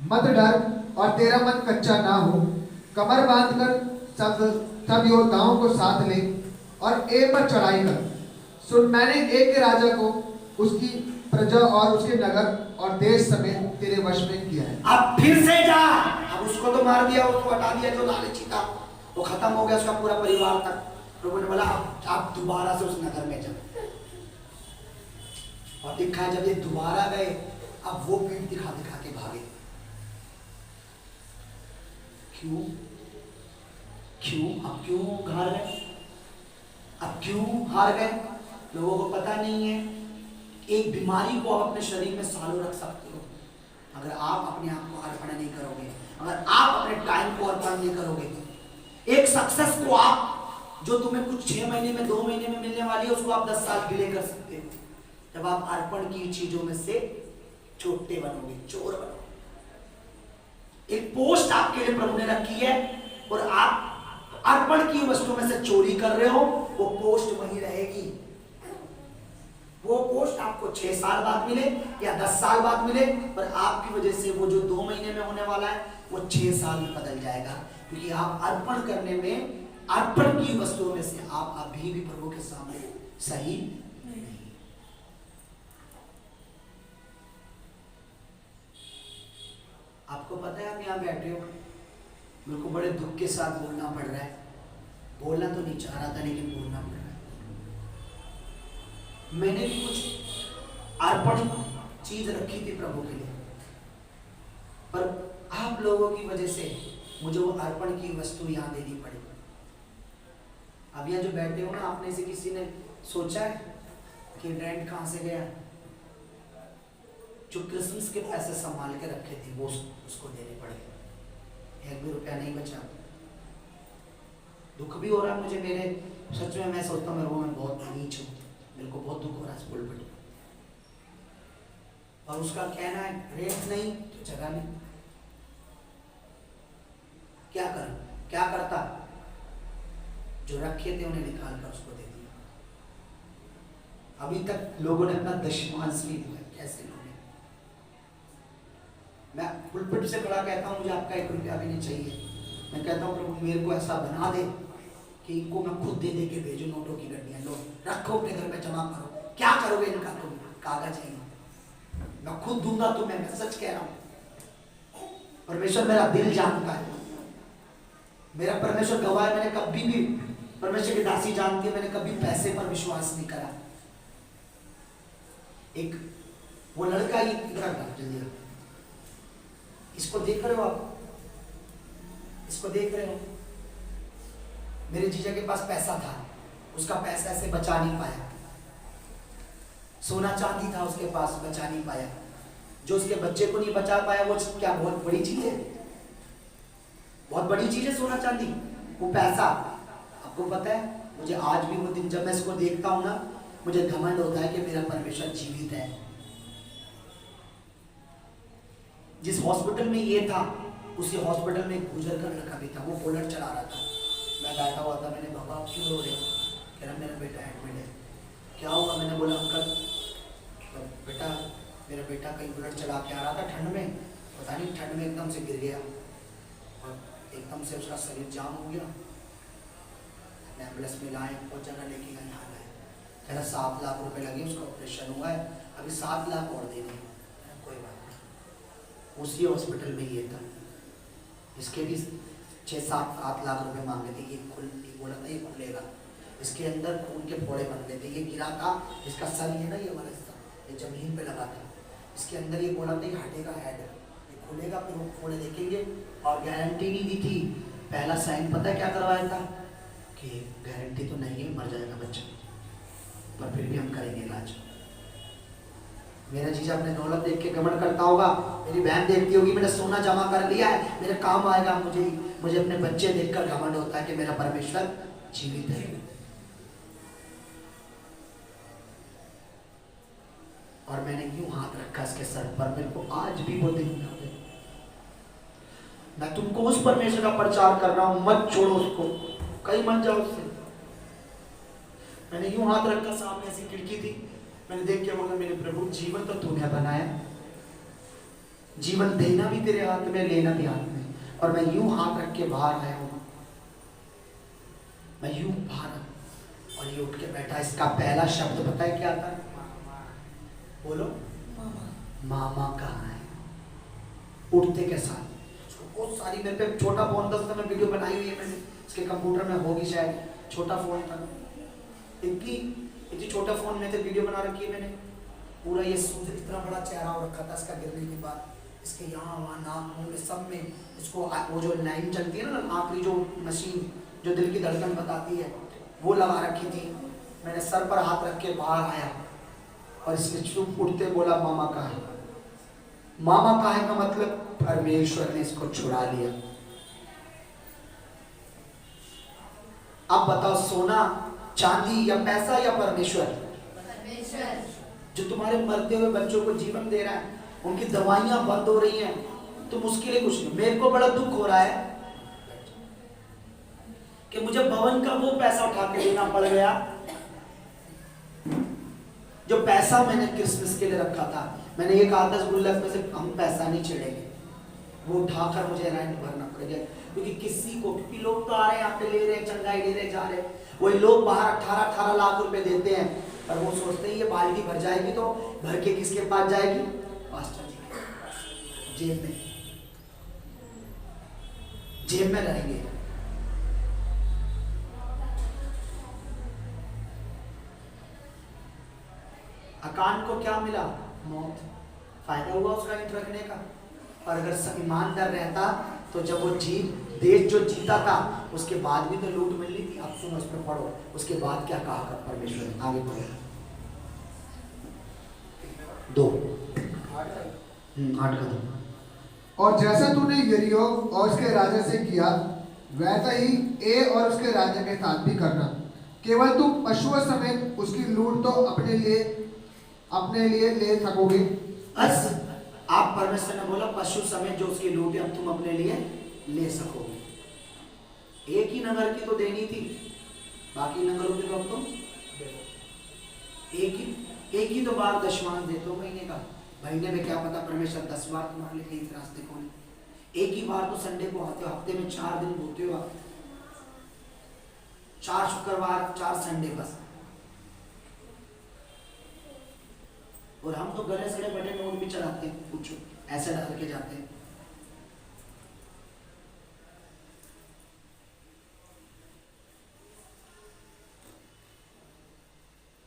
मत डर और तेरा मन कच्चा ना हो, कमर बांधकर सब योद्धाओं को साथ ले और ए पर चढ़ाई कर। सुन, मैंने एक राजा को उसकी प्रजा और उसके नगर और देश समेत तेरे वश में किया है। अब फिर से जा। अब उसको तो मार दिया, उसको हटा दिया जो लालची था, वो खत्म हो गया उसका पूरा परिवार तक। प्रभु ने बोला अब आप दोबारा से उस नगर में जाओ। और दिखा जब ये दोबारा गए, अब वो पीठ दिखा दिखा के भागे। क्यों क्यों अब क्यों हार गए? अब क्यों हार गए? लोगों को पता नहीं है। एक बीमारी को आप अपने शरीर में सालों रख सकते हो, अगर आप अपने आप को अर्पण नहीं करोगे, अगर आप अपने टाइम को अर्पण नहीं करोगे। एक सक्सेस को आप, जो तुम्हें कुछ 6 महीने में 2 महीने में मिलने वाली है, उसको आप 10 साल डिले कर सकते हो, जब आप अर्पण की चीजों में से छोटे बनोगे, चोर बनोगे। एक पोस्ट आपके लिए प्रभु ने रखी है और आप अर्पण की वस्तुओं में से चोरी कर रहे हो, वो पोस्ट वहीं रहेगी। वो पोस्ट आपको 6 साल बाद मिले या 10 साल बाद मिले, पर आपकी वजह से वो जो 2 महीने में होने वाला है वो 6 साल में बदल जाएगा, क्योंकि आप अर्पण करने में, अर्पण की वस्तुओं में से आप अभी भी प्रभु के सामने सही नहीं। आपको पता है, आप यहाँ बैठे हो, मेरे को बड़े दुख के साथ बोलना पड़ रहा है। बोलना तो नहीं चाह रहा था, लेकिन बोलना पड़ रहा है। मैंने भी कुछ अर्पण चीज रखी थी प्रभु के लिए, पर आप लोगों की वजह से मुझे वो अर्पण की वस्तु यहाँ देनी पड़ी। अब यहाँ जो बैठे हो ना, आपने से किसी ने सोचा है कि रेंट कहाँ से गया? जो क्रिसमस के पैसे संभाल के रखे थे वो उसको देने पड़े, 1 भी रुपया नहीं बचा। दुख भी हो रहा है मुझे, मेरे सच में मैं सोचता हूँ मैं बहुत नीच हूँ, मेरे को बहुत दुख हो रहा है इस पुलपिट में। और उसका कहना है रेंट नहीं तो जगह नहीं। क्या कर, क्या करता? जो रखे थे उन्हें निकाल कर उसको दे दिया। अभी तक लोगों ने अपना दशमांश नहीं दिया। कैसे लोग? मैं पुलपिट से खड़ा कहता हूँ मुझे आपका 1 रुपया भी नहीं चाहिए। मैं कहता हूँ प्रभु मेरे को ऐसा बना दे कि इनको मैं खुद दे दे के भेजू, नोटों की गड्डियाँ, लो रखो अपने घर में, जमा करो। क्या करोगे इनका? तुम कागज है, मैं खुद दूंगा तुम्हें। मैं सच कह रहा हूँ, परमेश्वर मेरा दिल जानता है, मेरा परमेश्वर गवाह है। मैंने कभी भी, परमेश्वर की दासी जानती है, मैंने कभी पैसे पर विश्वास नहीं करा। एक वो लड़का ही जल्दी, इसको देख रहे हो आप? इसको देख रहे हो? मेरे जीजा के पास पैसा था, उसका पैसा ऐसे बचा नहीं पाया। सोना चांदी था उसके पास, बचा नहीं पाया। जो उसके बच्चे को नहीं बचा पाया, वो क्या बहुत बड़ी चीज है? बहुत बड़ी चीज है सोना चांदी, वो पैसा। आपको पता है, मुझे आज भी वो दिन जब मैं इसको देखता हूँ ना, मुझे घमंड होता है कि मेरा परमेश्वर जीवित है। जिस हॉस्पिटल में ये था, उसी हॉस्पिटल में एक गुजर का लड़का भी था, वो बुलेट चला रहा था। मैं बैठा हुआ था, मैंने बाबा क्यों रो रहे हो? कह रहा मेरा बेटा एडमिट है। क्या हुआ? मैंने बोला अंकल बेटा, मेरा बेटा कहीं बुलेट चला के आ रहा था ठंड में, पता नहीं ठंड में एकदम से गिर गया और एकदम से उसका शरीर जाम हो गया। एम्बुलेंस में लाए, बहुत जगह लेके गए, यहाँ गए। कह रहा 7 लाख रुपए लगे, उसका ऑपरेशन हुआ है, अभी 7 लाख और देने। कोई बात नहीं। उसी हॉस्पिटल में ये था, इसके भी 6-7 लाख रुपए मांगे थे। ये बोला था ये खुलेगा, इसके अंदर खून के फोड़े बन गए थे। ये गिरा था, इसका सर ये ना, ये वाला हिस्सा ये जमीन पे लगा था, इसके अंदर ये बोला था ये हटेगा हेड, ये खुलेगा, फिर वो फोड़े देखेंगे। और गारंटी नहीं दी थी। पहला साइन पता है क्या करवाया था कि गारंटी तो नहीं है, मर जाएगा बच्चा, पर फिर भी हम करेंगे इलाज। मेरा जीजा अपने दौलत देख के घमंड करता होगा, मेरी बहन देखती होगी मैंने सोना जमा कर लिया है, मेरे काम आएगा। मुझे अपने बच्चे देखकर घमंड होता है कि मेरा परमेश्वर जीवित है। और मैंने यूं हाथ रखा इसके सर पर, मेरे को आज भी वो दिन याद है। मैं तुमको उस परमेश्वर का प्रचार कर रहा हूं, मत छोड़ो उसको, कहीं मत जाओ उससे। मैंने यूं हाथ रखा, सामने ऐसी खिड़की थी, मैंने देख के बोला मेरे प्रभु जीवन तो तूने बनाया, जीवन देना भी तेरे हाथ में, लेना भी हाथ में। और मैं यूं हाथ रख के बाहर आया हूं, मैं यूं बाहर, और ये उठ के बैठा। इसका पहला शब्द पता है क्या था? बोलो, मामा कहाँ है? उठते के साथ उसको बहुत सारी, मेरे पे छोटा फोन था उसमें वीडियो बनाई हुई है मैंने, इसके कंप्यूटर में होगी शायद, छोटा फोन था, इतनी छोटा फोन में थे, वीडियो बना रखी है मैंने। पूरा ये सूर्य इतना बड़ा चेहरा हो रखा था इसका गिरने के बाद, इसके यहाँ वहाँ नाक मुँह में सब में इसको वो जो लाइन चलती है ना आखिरी जो मशीन जो दिल की धड़कन बताती है वो लगा रखी थी। मैंने सर पर हाथ रख के बाहर आया और इसने चुप उठते बोला मामा कहाँ है? मामा कहाँ है का मतलब परमेश्वर ने इसको छुड़ा लिया। अब बताओ, सोना चांदी या पैसा या परमेश्वर? परमेश्वर। जो तुम्हारे मरते हुए बच्चों को जीवन दे रहा है, उनकी दवाइयां बंद हो रही हैं, तुम उसके लिए कुछ नहीं। मेरे को बड़ा दुख हो रहा है कि मुझे भवन का वो पैसा उठा के देना पड़ गया जो पैसा मैंने क्रिसमस के लिए रखा था। मैंने ये कहा था इस गुल्लक में से हम पैसा नहीं छेड़ेंगे, वो उठाकर मुझे रेंट भरना पड़ेगा। क्योंकि किसी को, क्योंकि लोग तो आ रहे हैं यहाँ पे ले रहे हैं, चंगाई ले रहे, जा रहे, वही लोग बाहर 18-18 लाख रुपए देते हैं, पर वो सोचते हैं ये बाल्टी भर जाएगी तो भर के किसके पास जाएगी? पास्टर जी के पास। जेब में रहेंगे। अकान को क्या मिला? मौत। फायदा हुआ उसका ईंट रखने का। और अगर ईमानदार रहता तो जब वो देश जो जीता था उसके बाद भी तो लूट मिलनी थी। अब सुनो, इस पर पढ़ो, उसके बाद क्या कहा कर परमेश्वर ने, आगे पढ़ो 2 8 का 2। और जैसा तूने यरीहो और उसके राजा से किया वैसा ही ए और उसके राजा के साथ भी करना। केवल तुम पशुओं समेत उसकी लूट तो अपने लिए ले सकोगे। बस आप परमेश्वर ने बोला पशु समेत जो उसकी लूट अब तुम अपने लिए ले सकोगे। एक ही नगर की तो देनी थी, बाकी नगरों की तो अब तुम एक ही तो बार दशमांश देते हो महीने का। महीने में क्या पता परमेश्वर 10 बार तुम्हारे लिए कहीं रास्ते खोले। एक ही बार तो संडे को आते हो, हफ्ते में 4 दिन बोते हो आप, 4 शुक्रवार 4 संडे बस। और हम तो गले सड़े बड़े नोट भी चलाते हैं, पूछो ऐसे डाल के जाते हैं।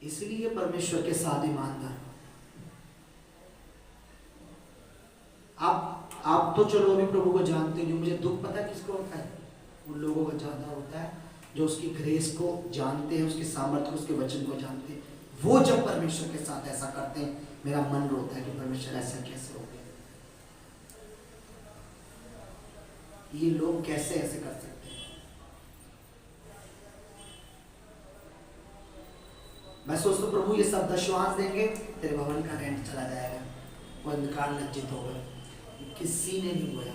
इसलिए परमेश्वर के साथ ईमानदार। आप तो चलो अभी प्रभु को जानते हो। जो मुझे दुख पता है किसको होता है? उन लोगों को ज्यादा होता है जो उसकी ग्रेस को जानते हैं, उसके सामर्थ्य को, उसके वचन को जानते हैं। वो जब परमेश्वर के साथ ऐसा करते हैं, मेरा मन रोता है कि परमेश्वर ऐसा कैसे हो गया, ये लोग कैसे ऐसे कर सकते हैं। मैं सोचता प्रभु ये सब दशवांश देंगे, तेरे भवन का रेंट चला जाएगा, वो अंधकार लज्जित होगा। किसी ने नहीं बोला।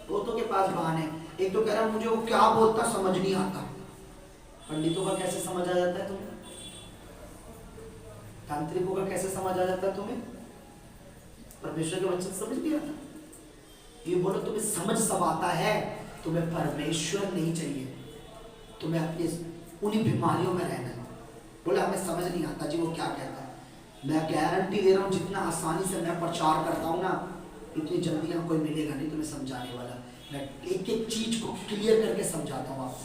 बहुतों के पास बहाने। एक तो कह रहा मुझे वो क्या बोलता समझ नहीं आता। पंडितों का कैसे समझ आ जाता है तुम्हें? तांत्रिकों का कैसे समझ आ जाता है तुम्हें? परमेश्वर के वचन समझ नहीं आता। ये बोलो तुम्हें समझ सब आता है, तुम्हें परमेश्वर नहीं चाहिए, तुम्हें अपनी उन्हीं बीमारियों में रहना है। बोले हमें समझ नहीं आता जी वो क्या कहता है। मैं गारंटी दे रहा हूँ जितना आसानी से मैं प्रचार करता हूँ ना, इतनी जल्दी यहाँ कोई मिलेगा नहीं तुम्हें समझाने वाला। मैं एक एक चीज को क्लियर करके समझाता हूँ आपको।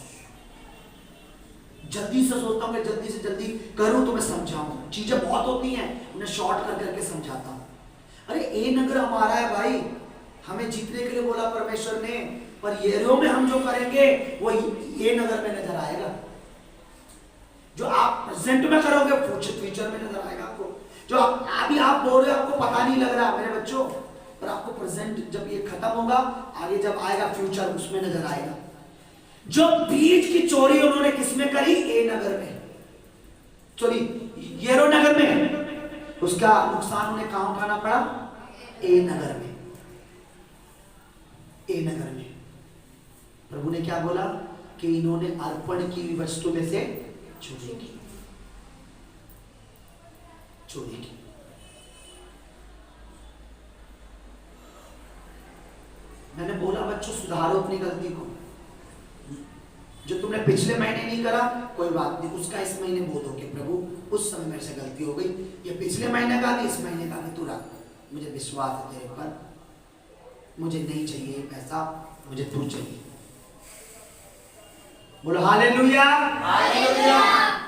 जल्दी से सोचता हूँ कि जल्दी से जल्दी करूँ तो मैं समझाऊँ। चीजें बहुत होती हैं, उन्हें शॉर्ट कर करके समझाता हूँ। अरे ए नगर हमारा है भाई, हमें जीतने के लिए बोला परमेश्वर ने, पर येरियो में हम जो करेंगे वो ये नगर में नजर आएगा। जो आप प्रेजेंट में करोगे फ्यूचर में नजर आएगा आपको। जो अभी आप बोल रहे हो आपको पता नहीं लग रहा मेरे बच्चों, पर आपको प्रेजेंट जब ये खत्म होगा, आगे जब आएगा फ्यूचर उसमें नजर आएगा। जो बीज की चोरी उन्होंने किसमें करी? ए नगर में चोरी, येरो नगर में। उसका नुकसान उन्हें कहां उठाना पड़ा? ए नगर में। ए नगर में प्रभु ने क्या बोला कि इन्होंने अर्पण की वस्तु में से चोरी की। मैंने बोला बच्चों सुधारो अपनी गलती को। जो तुमने पिछले महीने नहीं करा, कोई बात नहीं, उसका इस महीने बोल दो कि प्रभु उस समय मेरे से गलती हो गई, ये पिछले महीने का नहीं, इस महीने का नहीं, तू रख, मुझे विश्वास है तेरे पर, मुझे नहीं चाहिए ये पैसा, मुझे तू चाहिए। बोलो हालेलुया, हालेलुया,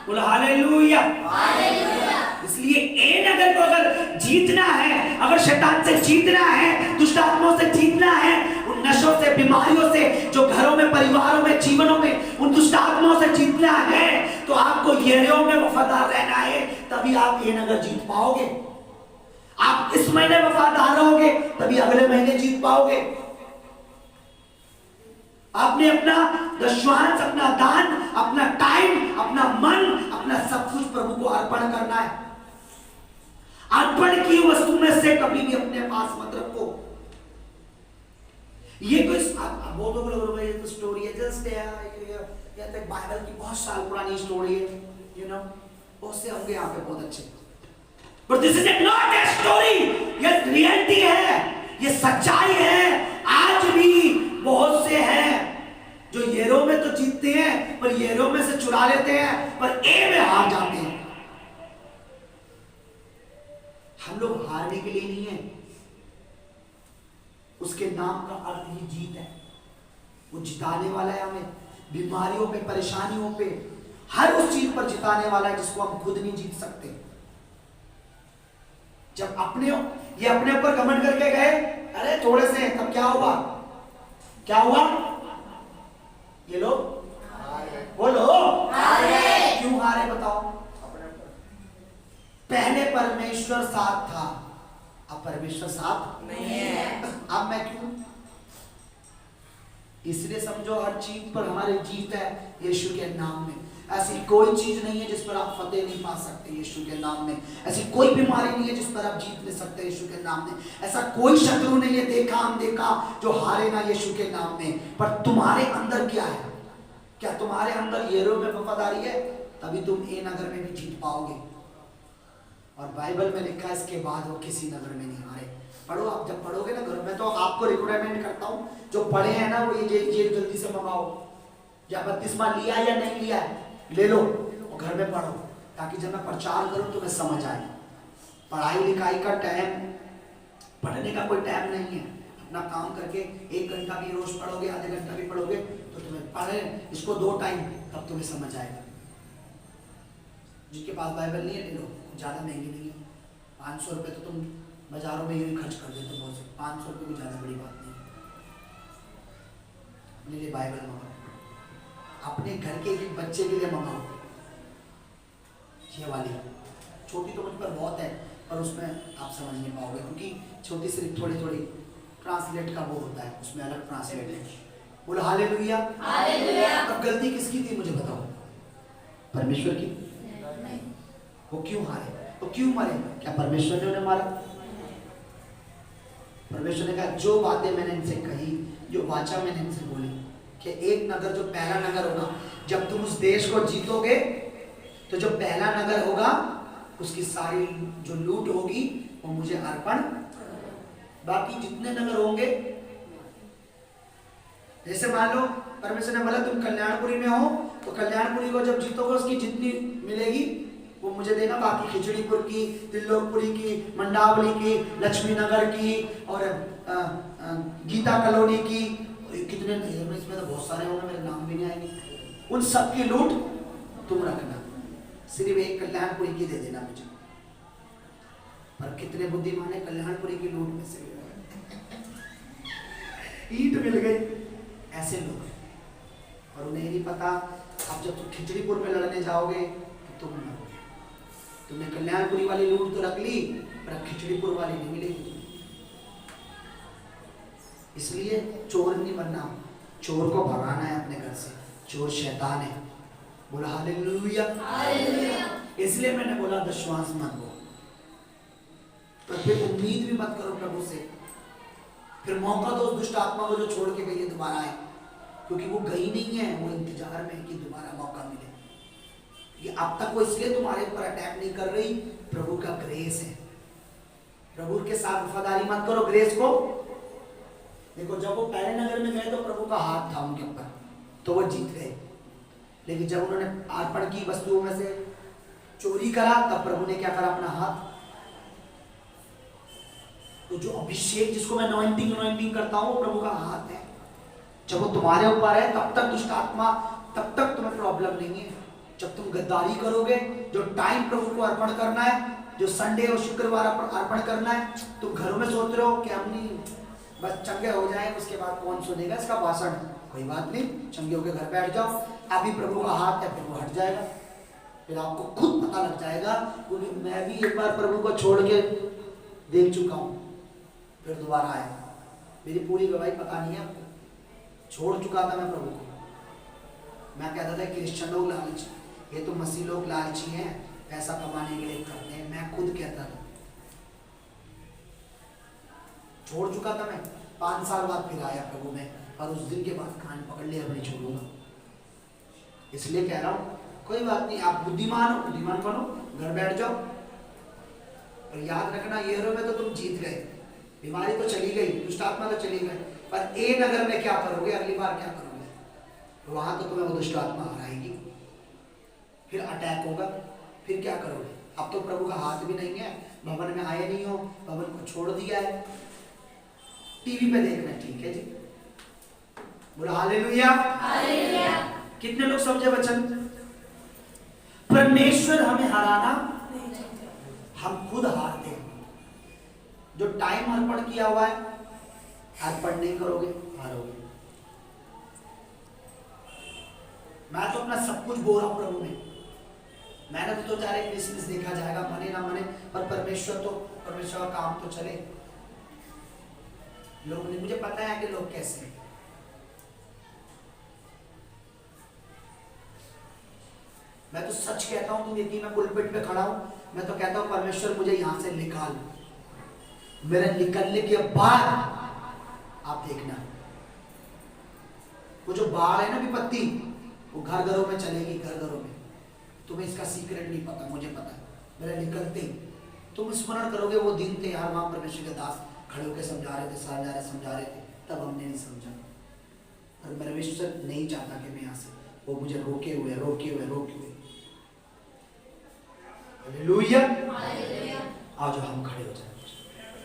बोलो हालेलुया। हालेलुया। इसलिए ए नगर को अगर जीतना है, अगर शैतान से जीतना है, दुष्ट आत्माओं से जीतना है, उन नशों से, बीमारियों से, जो घरों में, परिवारों में, जीवनों में उन दुष्ट आत्माओं से जीतना है, तो आपको यरीहो में वफादार रहना है, तभी आप ए नगर जीत पाओगे। आप इस महीने वफादार रहोगे, तभी अगले महीने जीत पाओगे। आपने अपना दशवांश, अपना दान, अपना टाइम, अपना मन, अपना सब कुछ प्रभु को अर्पण करना है। अर्पण की वस्तु में से कभी भी अपने पास मत रखो। ये कोई बहुत लोग ये तो स्टोरी है, जस्ट या तो बाइबल की बहुत साल पुरानी स्टोरी है, यू नो, उससे होंगे यहाँ पे बहुत अच्छे, but this is not a story, ये रियलिटी है, ये सच्चाई है। आज भी बहुत से हैं जो यरीहो में तो जीतते हैं, पर यरीहो में से चुरा लेते हैं, पर ए में हार जाते हैं। हम लोग हारने के लिए नहीं है, उसके नाम का अर्थ ही जीत है। वो जिताने वाला है हमें, बीमारियों पे, परेशानियों पे, हर उस चीज पर जिताने वाला है जिसको हम खुद नहीं जीत सकते। जब ये अपने ऊपर घमंड करके गए, अरे थोड़े से, तब क्या हुआ? क्या हुआ? ये लोग बोलो क्यों हारे बताओ? पहले परमेश्वर साथ था, अब परमेश्वर साथ नहीं है। अब मैं क्यों? इसलिए समझो हर चीज पर हमारी जीत है यीशु के नाम में। ऐसी कोई चीज नहीं है जिस पर आप फतेह नहीं पा सकते यीशु के नाम में। ऐसी कोई बीमारी नहीं है जिस पर आप जीत नहीं सकते यीशु के नाम में। ऐसा कोई शत्रु नहीं है देखा अनदेखा जो हारे ना यीशु के नाम में। पर तुम्हारे अंदर क्या है? क्या तुम्हारे अंदर यरीहो में वफादारी है? तभी तुम ए नगर में भी जीत पाओगे। और बाइबल में लिखा है इसके बाद वो किसी नगर में नहीं हारे। पढ़ो, आप जब पढ़ोगे ना घर में, तो आपको रिकमेंड करता हूँ जो पढ़े हैं ना, वो ये जल्दी से मंगाओ, या बपतिस्मा लिया या नहीं लिया है ले लो और घर में पढ़ो, ताकि जब मैं प्रचार करूं तो मैं समझ आए। पढ़ाई लिखाई का टाइम, पढ़ने का कोई टाइम नहीं है। अपना काम करके 1 घंटा भी रोज पढ़ोगे, आधे घंटा भी पढ़ोगे, तो तुम्हें पढ़े इसको 2 टाइम, तब तुम्हें समझ आएगा। जिनके पास बाइबल नहीं है ले लो, ज़्यादा महंगी नहीं है। 500 रुपये तो तुम बाजारों में यूँ खर्च कर देते बहुत से। 500 रुपये भी ज़्यादा बड़ी बात नहीं है। अपने लिए बाइबल मंगाओ, अपने घर के एक बच्चे के लिए मंगाओ। ये वाली छोटी तो मुझ पर बहुत है, पर उसमें आप समझ नहीं पाओगे, क्योंकि छोटी सिर्फ थोड़ी थोड़ी ट्रांसलेट का वो होता है, उसमें अलग ट्रांसलेट है। बोलो हालेलुया, हालेलुया। अब गलती किसकी थी मुझे बताओ? परमेश्वर की। वो क्यों हारे? वो क्यों मरे? क्या परमेश्वर ने उन्हें मारा? परमेश्वर ने कहा जो बातें मैंने इनसे कही, जो वाचा मैंने इनसे बोली, कि एक नगर जो पहला नगर होगा, जब तुम उस देश को जीतोगे तो जो पहला नगर होगा उसकी सारी जो लूट होगी वो मुझे अर्पण। बाकी जितने नगर होंगे, जैसे मान लो परमेश्वर ने बोला तुम कल्याणपुरी में हो, तो कल्याणपुरी को जब जीतोगे उसकी जितनी मिलेगी वो मुझे देना। बाकी खिचड़ीपुर की, तिल्लोकपुरी की, मंडावली की, लक्ष्मी नगर की और गीता कॉलोनी की, कितने इसमें तो बहुत सारे होंगे, मेरे नाम भी नहीं आएंगे। उन सब की लूट तुम रखना, सिर्फ एक कल्याणपुरी की दे देना मुझे। पर कितने बुद्धिमान है, कल्याणपुरी की लूट में से ईंट मिल गई, ऐसे लोग हैं। और उन्हें नहीं पता अब जब तुम खिचड़ीपुर में लड़ने जाओगे तो तुम मरोगे। तुमने कल्याणपुरी वाली लूट तो रख ली, पर खिचड़ीपुर वाली नहीं मिलेगी। इसलिए चोर नहीं बनना, चोर को भगाना है अपने घर से। चोर शैतान है। बोला हालेलुया, हालेलुया। इसलिए मैंने बोला दशवांश मत दो, पर फिर उम्मीद भी मत करो प्रभु से। फिर मौका दो उस दुष्ट आत्मा को जो छोड़ के गई है दोबारा आए, क्योंकि वो गई नहीं है, वो इंतजार में है कि दोबारा मौका मिले। ये अब तक वो इसलिए तुम्हारे ऊपर अटैक नहीं कर रही, प्रभु का ग्रेस है। प्रभु के साथ वफादारी मत करो ग्रेस को। देखो जब वो पहले नगर में गए तो प्रभु का हाथ था उनके ऊपर, तो वो जीत गए। लेकिन जब उन्होंने अर्पण की वस्तुओं में से चोरी करा, तब प्रभु ने क्या करा, अपना हाथ। तो जो अभिषेक जिसको मैं अनॉइंटिंग करता हूं, वो प्रभु का हाथ है। जब वो तुम्हारे ऊपर है, तब तक दुष्ट आत्मा, तब तक तुम्हें प्रॉब्लम नहीं है। जब तुम गद्दारी करोगे, जो टाइम प्रभु को अर्पण करना है, जो संडे और शुक्रवार अर्पण करना है, तुम घरों में सोच रहे हो कि हम नहीं, बस चंगे हो जाए, उसके बाद कौन सुनेगा इसका भाषण। कोई बात नहीं, चंगे होकर घर बैठ जाओ। अभी प्रभु का हाथ है, फिर वो हट जाएगा, फिर आपको खुद पता लग जाएगा। क्योंकि मैं भी एक बार प्रभु को छोड़ के देख चुका हूँ, फिर दोबारा आया। मेरी पूरी गवाही पता नहीं है आपको। छोड़ चुका था मैं प्रभु को। मैं कहता था क्रिश्चियन लोग लालची, ये तो मसीह लोग लालची हैं, पैसा कमाने के लिए करते हैं। मैं खुद कहता था, छोड़ चुका था मैं। 5 साल बाद फिर आया प्रभु में, और उस दिन के बाद कान पकड़ लिया, नहीं छोड़ूंगा। इसलिए कह रहा हूँ, कोई बात नहीं, आप बुद्धिमान हो, बुद्धिमान बनो, घर बैठ जाओ। और याद रखना, येरो में तो तुम जीत गए, बीमारी तो चली गई, दुष्ट आत्मा तो चली गई, पर ए नगर में क्या करोगे, अगली बार क्या करोगे? वहां तो तुम्हें वो दुष्ट आत्मा हराएगी, फिर अटैक होगा, फिर क्या करोगे? अब तो प्रभु का हाथ भी नहीं है, भवन में आए नहीं हो, भवन को छोड़ दिया है, टीवी पे देख रहे हैं, ठीक है जी, बोला हालेलुया। हालेलुया। कितने लोग समझे वचन? परमेश्वर हमें हराना, हम खुद हारते हैं। जो टाइम अर्पण किया हुआ है, अर्पण नहीं करोगे, हारोगे। मैं तो अपना सब कुछ बोल रहा हूं प्रभु में। मैंने तो चाहे क्रिसमस देखा जाएगा, मने ना मने, पर परमेश्वर का काम तो चले। लोग नहीं, मुझे पता है कि लोग कैसे हैं। मैं तो सच कहता हूं, तुम यदि मैं पुलपिट पे खड़ा हूं, मैं तो कहता हूं परमेश्वर मुझे यहां से निकाल। मेरे निकलने के बाद आप देखना, वो जो बाढ़ है ना विपत्ति, वो घर घरों में चलेगी, घर घरों में। तुम्हें इसका सीक्रेट नहीं पता, मुझे पता है। मेरे निकलते ही तुम स्मरण करोगे वो दिन थे यार, वहां परमेश्वर के दास खड़े होकर समझा रहे थे, समझा रहे थे, तब हमने नहीं समझा। और मेरा विश्व नहीं चाहता कि मैं यहाँ से, वो मुझे रोके हुए। हालेलुया। हालेलुया। आज हम खड़े हो जाए।